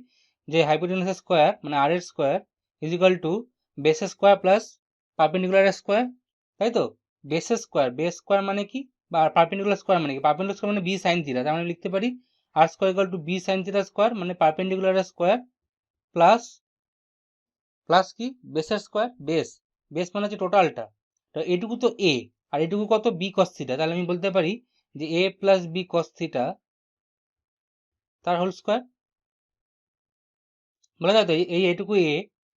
যে হাইপোটেনিয়াস স্কোয়ার মানে আর এর square is equal two base square plus perpendicular square, তাই তো? বেস স্কোয়ার, বেস স্কোয়ার মানে কি, বা পারপেন্ডিকুলার স্কোয়ার মানে কি? পারপেন্ডিকুলার স্কোয়ার মানে বি সাইন থিটা। তার মানে লিখতে পারি R square equal to B sine theta square, মানে পারপেন্ডিকুলার স্কোয়ার প্লাস প্লাস কি বেসের স্কোয়ার। বেস, বেস মানে হচ্ছে টোটালটা। তো এটুকু তো এ, আর এটুকু কত? B cos theta. তাহলে আমি বলতে পারি যে A plus B cos theta তার হোল স্কোয়ার। বলা যায় তো এই এটুকু এ,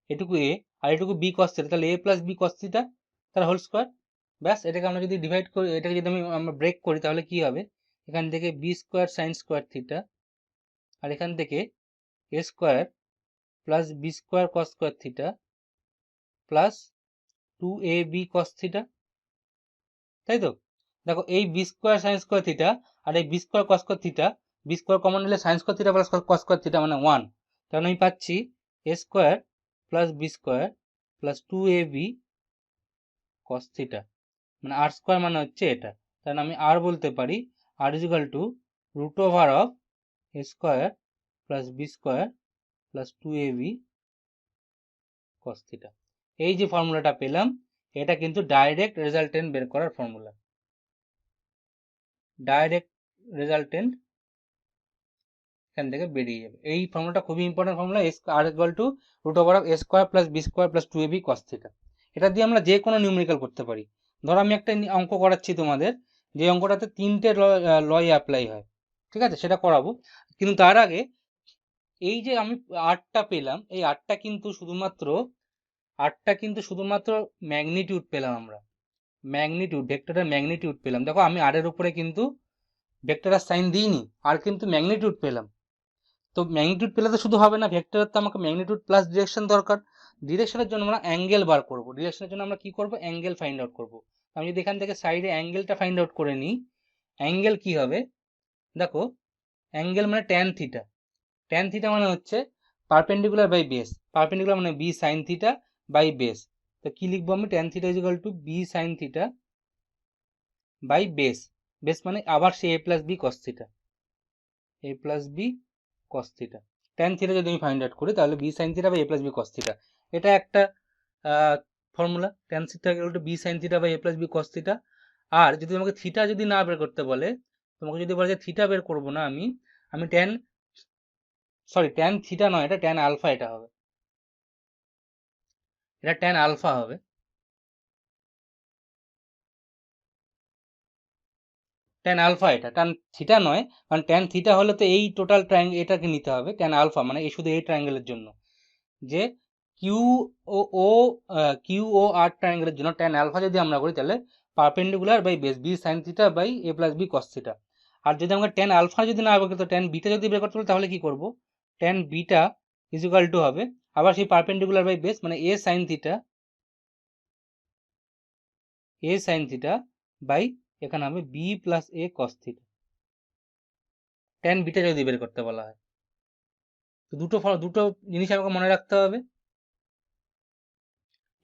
এটুকু এ, আর এটুকু বি কস থিটা, তাহলে এ প্লাস বি কস থিটা তার হোল স্কোয়ার। ব্যাস, এটাকে আমরা যদি ডিভাইড করি, এটাকে যদি আমরা ব্রেক করি, তাহলে কি হবে? এখান থেকে B square sine square theta, আর এখান থেকে A square plus B square cos square theta plus 2ab cos theta, তাই তো? দেখো এই B square sine square theta আর এই B square cos square theta, B square common নিলে sine square theta plus cos square theta মানে 1। তাহলে আমি পাচ্ছি A square plus B square plus 2ab cos theta, মানে আর স্কোয়ার মানে হচ্ছে এটা। তাহলে আমি আর বলতে পারি R is equal to root over of A square plus B square plus 2ab cos theta. এই যে ফর্মুলাটা পেলাম, এটা কিন্তু ডাইরেক্ট রেজাল্টেন্ট বের করার ফর্মুলা। ডাইরেক্ট রেজাল্টেন্ট এখান থেকে বেরিয়ে যাবে। এই ফর্মুলাটা খুবই important formula, S R equal to root over of A square plus B square plus 2ab cos theta. এটা দিয়ে আমরা যে কোনো নিউমেরিক্যাল করতে পারি। ধরো আমি একটা অঙ্ক করাচ্ছি তোমাদের, যে অঙ্কটাতে তিনটে লয় অ্যাপ্লাই হয়, ঠিক আছে? সেটা করাবো, কিন্তু তার আগে এই যে আমি আটটা পেলাম, এই আটটা কিন্তু শুধুমাত্র ম্যাগনিটিউড পেলাম আমরা, ম্যাগনিটিউড, ভেক্টরের ম্যাগনিটিউড পেলাম। দেখো আমি আর এর উপরে কিন্তু ভেক্টরের সাইন দিইনি, আর কিন্তু ম্যাগনিটিউড পেলাম। তো ম্যাগনিটিউড পেলে তো শুধু হবে না, ভেক্টরের তো আমাকে ম্যাগনিটিউড প্লাস ডিরেকশন দরকার। ডিরেকশনের জন্য আমরা অ্যাঙ্গেল বার করব, ডিরেকশনের জন্য আমরা কি করব? অ্যাঙ্গেল ফাইন্ড আউট করব। আমি যদি এখান থেকে সাইডে অ্যাঙ্গেলটা ফাইন্ড আউট করে নিই, অ্যাঙ্গেল কি হবে? দেখো অ্যাঙ্গেল মানে ট্যান থিটা। ট্যান থিটা মানে হচ্ছে পারপেন্ডিকুলার বাই বেস, পারপেন্ডিকুলার মানে B sine theta by base. তো কি লিখবো আমি? Tan theta is equal to B sine theta by base. Base মানে আবার সে A plus B cos theta, A plus B cos theta. Tan theta যদি আমি ফাইন্ড আউট করি, তাহলে B sine theta by A plus B cos theta, এটা একটা formula. Tan theta equal to B sine theta by A plus B cos theta. আর যদি আমাকে থিটা যদি না বের করতে বলে, তোমাকে যদি বলে যে থিটা বের করবো না আমি, আমি ট্যান থিটা নয়, এটা ট্যান আলফা, এটা হবে, এটা ট্যান আলফা হবে। ট্যান আলফা, এটা ট্যান থিটা নয়, কারণ ট্যান থিটা হলে তো এই টোটাল ট্রায়াঙ্গেল এটাকে নিতে হবে। ট্যান আলফা মানে এই শুধু এই ট্রায়াঙ্গেলের জন্য, যে কিউ ও ও কিউ ও আর ট্রায়াঙ্গেলের জন্য ট্যান আলফা যদি আমরা করি, তাহলে perpendicular by base B sine theta by A plus B cos theta. আর যদি আমরা ট্যান আলফা যদি না বের করতে, ট্যান বিটা যদি বের করতে বলি, তাহলে কি করব? Tan beta is equal two হবে আবার সেই পারপেন্ডিকুলার বাই বেস মানে এ সাইন থিটা বাই এখানে হবে B plus A cos theta, tan beta যদি বের করতে বলা হয়। তো দুটো জিনিস আমাকে মনে রাখতে হবে,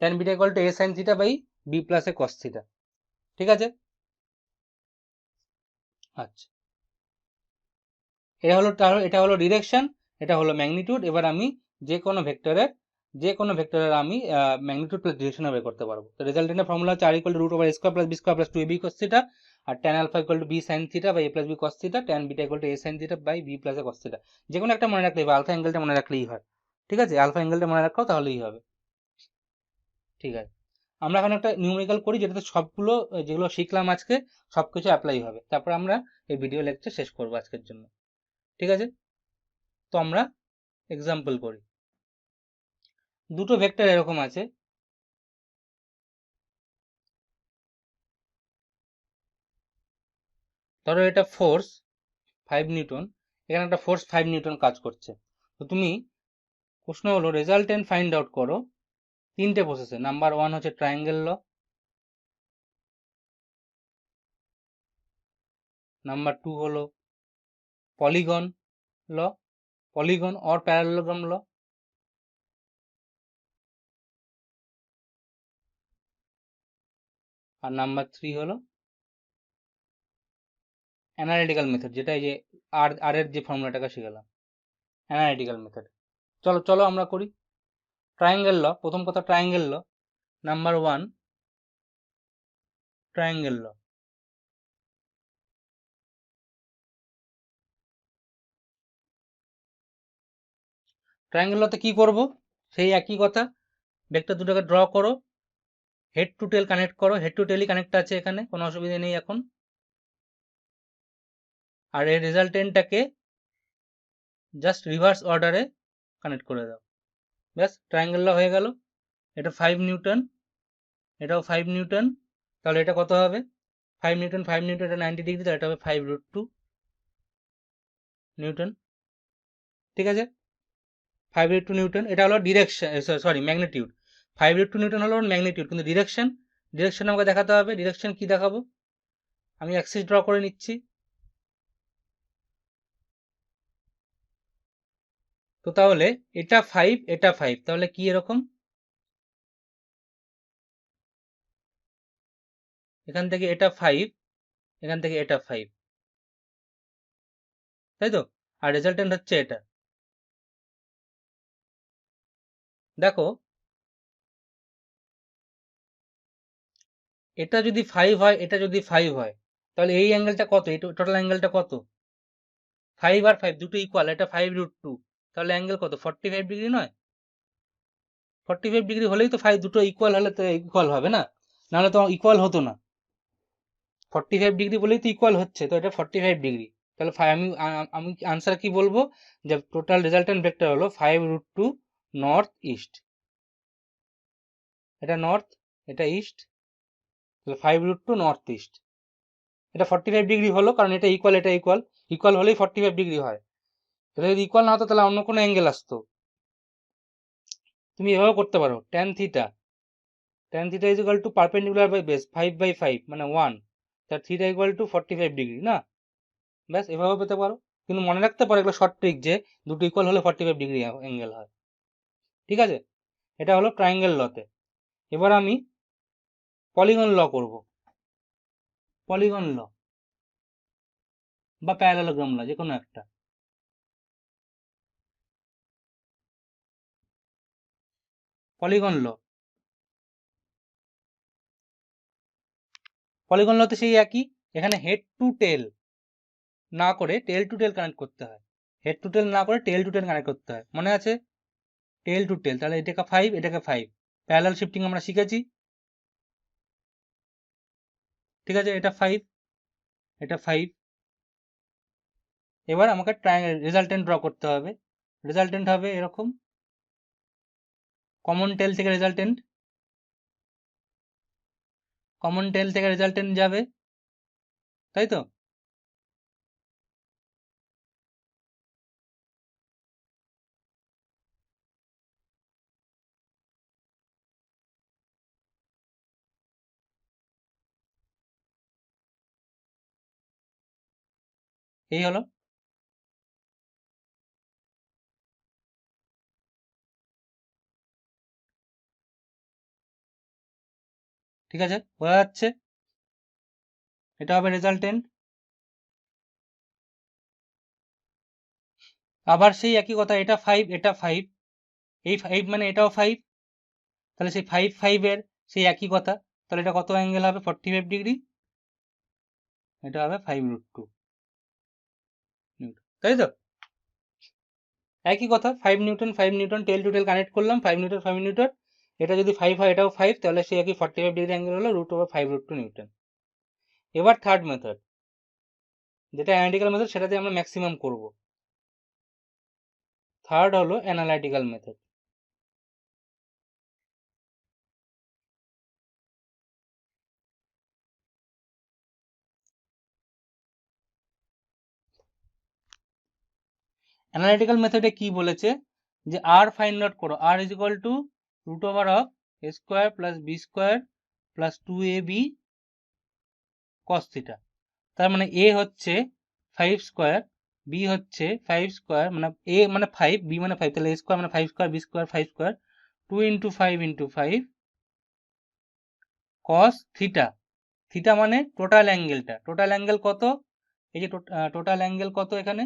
tan beta equal to A sine theta by B plus A cos theta. ঠিক আছে, আচ্ছা এটা হলো ডিরেকশন, এটা হলো ম্যাগনিটিউড। এবার আমি যে কোনো ভেক্টরের আমি ম্যাগনিটিউড প্লাস ডিরেকশন বের করতে পারবো। তো রেজাল্টেন্টের ফর্মুলা হচ্ছে R equal to root over square plus B square plus 2ab cos theta, আর tan alpha equal to B sine theta by A plus B cos theta, tan beta equal to A sine theta by B plus A cos theta. যে কোনো একটা মনে রাখলেই হবে, আলফা অ্যাঙ্গেলটা মনে রাখলেই হয়। ঠিক আছে, আলফা অ্যাঙ্গেলটা মনে রাখো তাহলেই হবে। ঠিক আছে, আমরা এখন একটা নিউমেরিক্যাল করি যেটাতে সবগুলো যেগুলো শিখলাম আজকে সবকিছু অ্যাপ্লাই হবে, তারপর আমরা এই ভিডিও লেকচার শেষ করবো আজকের জন্য। ঠিক আছে, তো আমরা এক্সাম্পল করি। দুটো ভেক্টর এরকম আছে, ধরো এটা ফোর্স 5 নিউটন, এখানে একটা ফোর্স 5 নিউটন কাজ করছে। তো তুমি প্রশ্ন হলো রেজাল্টেন্ট ফাইন্ড আউট করো তিনটে প্রসেসে। নাম্বার 1 হচ্ছে ট্রায়াঙ্গেল ল, নাম্বার 2 হলো polygon law, polygon or parallelogram law, আর নাম্বার 3 হলো অ্যানালিটিক্যাল মেথড, যেটা এই যে আর এর যে ফর্মুলাটাকে শিখালাম, অ্যানালিটিক্যাল মেথড। চলো চলো আমরা করি। ট্রায়াঙ্গেল ল, প্রথম কথা ট্রায়াঙ্গেল ল, নাম্বার 1 ট্রায়াঙ্গেল ল। ট্রায়াঙ্গেল লতে কি করব, সেই একই কথা, ভেক্টর দুটোকে ড্র করো, হেড টু টেল কানেক্ট করো, হেড টু টেলই কানেক্ট আছে এখানে, কোনো অসুবিধা নেই এখন। আর এই রেজাল্টেন্টটাকে জাস্ট রিভার্স অর্ডারে কানেক্ট করে দাও, ব্যাস ট্রায়াঙ্গেল ল হয়ে গেল। এটা 5 নিউটন, এটাও 5 নিউটন, তাহলে এটা কত হবে 5 নিউটন, 5 নিউটন এটা 90 ডিগ্রি, তাহলে এটা হবে 5√2 নিউটন। ঠিক আছে, 5√2 নিউটন, এটা হলো ডিরেকশন, সরি ম্যাগনিটিউড। 5√2 নিউটন হলো ম্যাগনিটিউড, কিন্তু ডিরেকশন আমাকে দেখাতে হবে। ডিরেকশন কি দেখাবো, আমি অ্যাক্সিস ড্র করে নিচ্ছি। তো তাহলে এটা 5 এটা 5, তাহলে কি এরকম, এখান থেকে এটা 5, এখান থেকে এটা 5, তাই তো, আর রেজাল্টেন্ট হচ্ছে এটা। দেখো এটা যদি 5 হয়, এটা যদি 5 হয়, তাহলে এই অ্যাঙ্গেলটা কত, এই টোটাল অ্যাঙ্গেলটা কত, 5 আর 5 দুটো ইকুয়াল, এটা 5√2, তাহলে অ্যাঙ্গেল কত 45 ডিগ্রি নয়, 45 ডিগ্রি হলেই তো 5 দুটো ইকুয়াল হলে তো ইকুয়াল হবে না, নাহলে তো ইকুয়াল হতো না। 45 ডিগ্রি বলেই তো ইকুয়াল হচ্ছে, তো এটা 45 ডিগ্রি। তাহলে আমি আমি আনসার কি বলবো, যে টোটাল রেজাল্টেন্ট ভেক্টর হলো 5√2 নর্থ ইস্ট, এটা নর্থ এটা ইস্ট, তাহলে 5√2 নর্থ ইস্ট। এটা 45 ডিগ্রি হলো কারণ এটা ইকুয়াল, এটা ইকুয়াল, ইকুয়াল হলেই 45 ডিগ্রি হয়। এটা যদি ইকুয়াল না হতো তাহলে অন্য কোনো অ্যাঙ্গেল আসতো। তুমি এভাবে করতে পারো, tan theta is equal to perpendicular by base 5/5 মানে 1, তার থিটা ইকুয়াল টু 45 ডিগ্রি না, ব্যাস এভাবে পেতে পারো। কিন্তু মনে রাখতে পারো এগুলো শর্ট ট্রিক, যে দুটো ইকুয়াল হলে 45 ডিগ্রি অ্যাঙ্গেল হয়। ঠিক আছে, এটা হলো ট্রায়াঙ্গেল লতে। এবার আমি পলিগন ল করব, পলিগন ল বা প্যারালেলোগ্রাম ল, যে কোনো একটা। পলিগন ল, পলিগন লতে সেই একই, এখানে হেড টু টেল না করে টেল টু টেল কানেক্ট করতে হয়, হেড টু টেল না করে টেল টু টেল কানেক্ট করতে হয়, মনে আছে, টেল টু টেল, তাহলে এটাকে 5 এটাকে 5, প্যারালাল শিফটিং আমরা শিখেছি। ঠিক আছে, এটা 5 এটা 5। এবার আমাকে রেজাল্টেন্ট ড্র করতে হবে, রেজাল্টেন্ট হবে এরকম, কমন টেল থেকে রেজাল্টেন্ট যাবে, তাই তো। এই হলো। ঠিক আছে, বোঝা যাচ্ছে? এটা হবে রেজাল্টেন্ট। আবার সেই একই কথা, এটা 5, এটা 5, এই 5 মানে এটাও 5, তাহলে সেই 5 5 এর সেই একই কথা, তাহলে এটা কত অ্যাঙ্গেল হবে? 45 ডিগ্রি। এটা হবে 5√2 নিউটন, তাই তো? একই কথা, 5 newton 5 newton, tail to tail connect করলাম, 5 নিউটন 5 নিউটন। এটা যদি 5 হয়, এটাও 5, তাহলে সেই একই 45 ডিগ্রি অ্যাঙ্গেল হলো √5√2 নিউটন। এবার থার্ড মেথড, যেটা অ্যানালিটিক্যাল মেথড, সেটাতে আমরা ম্যাক্সিমাম করব। থার্ড হলো অ্যানালাইটিক্যাল মেথড। অ্যানালিটিক্যাল মেথডে কি বলেছে, যে আর ফাইন্ড আউট করো, R is equal to √a square plus B square plus 2ab cos theta. তার মানে এ হচ্ছে 5 স্কোয়ার, বি হচ্ছে 5 স্কোয়ার, মানে এ মানে 5, বি মানে 5, তাহলে এ স্কোয়ার মানে 5 square, B square 5 square, 2 into 5 into 5 cos theta. থিটা মানে টোটাল অ্যাঙ্গেলটা, টোটাল অ্যাঙ্গেল কত? এই যে টোটাল অ্যাঙ্গেল কত এখানে,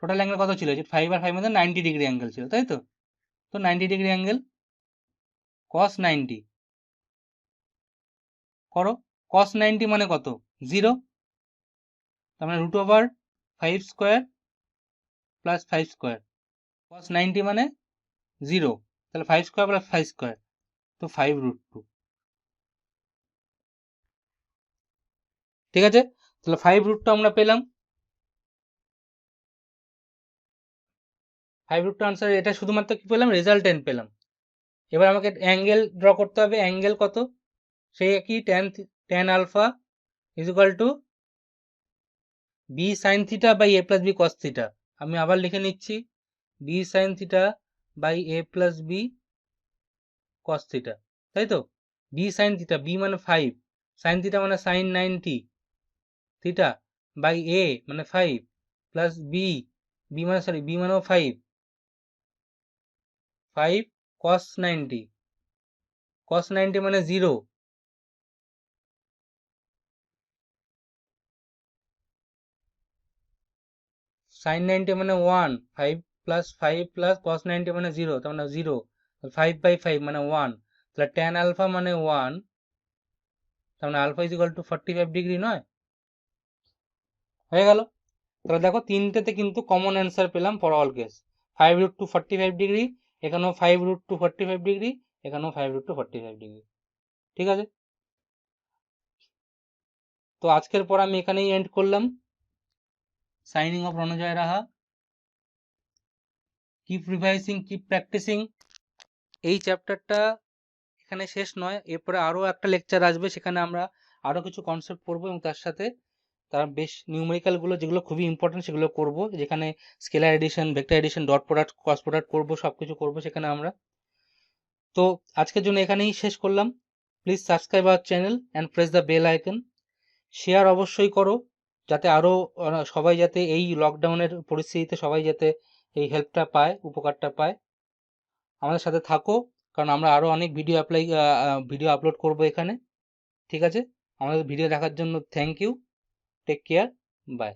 টোটাল অ্যাঙ্গেল কত ছিল? যে 5 আর 5 মধ্যে 90 ডিগ্রি অ্যাঙ্গেল ছিল, তাই তো? তো 90 ডিগ্রি অ্যাঙ্গেল cos 90 করো। cos 90 মানে কত? 0। তার মানে √5 স্কোয়ার প্লাস 5 স্কোয়ার, cos 90 মানে 0, তাহলে 5 স্কোয়ার প্লাস 5 স্কোয়ার, তো 5√2। ঠিক আছে, তাহলে 5√2 আমরা পেলাম। 5√2 আনসার, এটা শুধুমাত্র কি পেলাম? রেজাল্টেন্ট পেলাম। এবার আমাকে অ্যাঙ্গেল ড্র করতে হবে। অ্যাঙ্গেল কত? সেই একই tan alpha is equal to B sine theta by A plus B cos theta. আমি আবার লিখে নিচ্ছি, B sine theta by A plus B cos theta, তাই তো? বি সাইন থিটা, বি মানে 5, সাইন থিটা মানে সাইন 90 থিটা, বাই এ মানে 5 প্লাস বি, বি মানে সরি বি মানেও 5, 5 cos 90, cos 90 মানে 0, sin 90 মানে 1, 5 প্লাস 5 প্লাস cos 90 মানে 0, তার মানে 0, 5/5 মানে 1, তাহলে tan আলফা মানে 1, তার মানে alpha is equal to 45 degree, নয়? হয়ে গেল। তাহলে দেখো, তিনটেতে কিন্তু কমন অ্যান্সার পেলাম ফর অল কেস। 5√2 45 ডিগ্রি, এখানেও 5√2 45 ডিগ্রি, এখানেও 5√2 45 ডিগ্রি। ঠিক আছে, তো আজকের পর আমি এখানেই এন্ড করলাম। Signing off Ranajoy Raha. Keep revising, keep practising. এই চ্যাপ্টারটা এখানে শেষ নয়, এরপরে আরও একটা লেকচার আসবে, সেখানে আমরা আরও কিছু কনসেপ্ট পড়বো এবং তার সাথে তার বেশ নিউমেরিক্যালগুলো যেগুলো খুবই ইম্পর্টেন্ট সেগুলো করব, যেখানে scalar addition, vector addition, dot product, cross product করবো, সব কিছু করবো সেখানে আমরা। তো আজকের জন্য এখানেই শেষ করলাম। Please subscribe our channel and press the bell icon. Share অবশ্যই করো, যাতে আরও সবাই যাতে এই লকডাউনের পরিস্থিতিতে সবাই যাতে এই হেল্পটা পায়, উপকারটা পায়। আমাদের সাথে থাকো, কারণ আমরা আরও অনেক ভিডিও আপলোড করব এখানে। ঠিক আছে, আমাদের ভিডিও দেখার জন্য thank you, take care, by.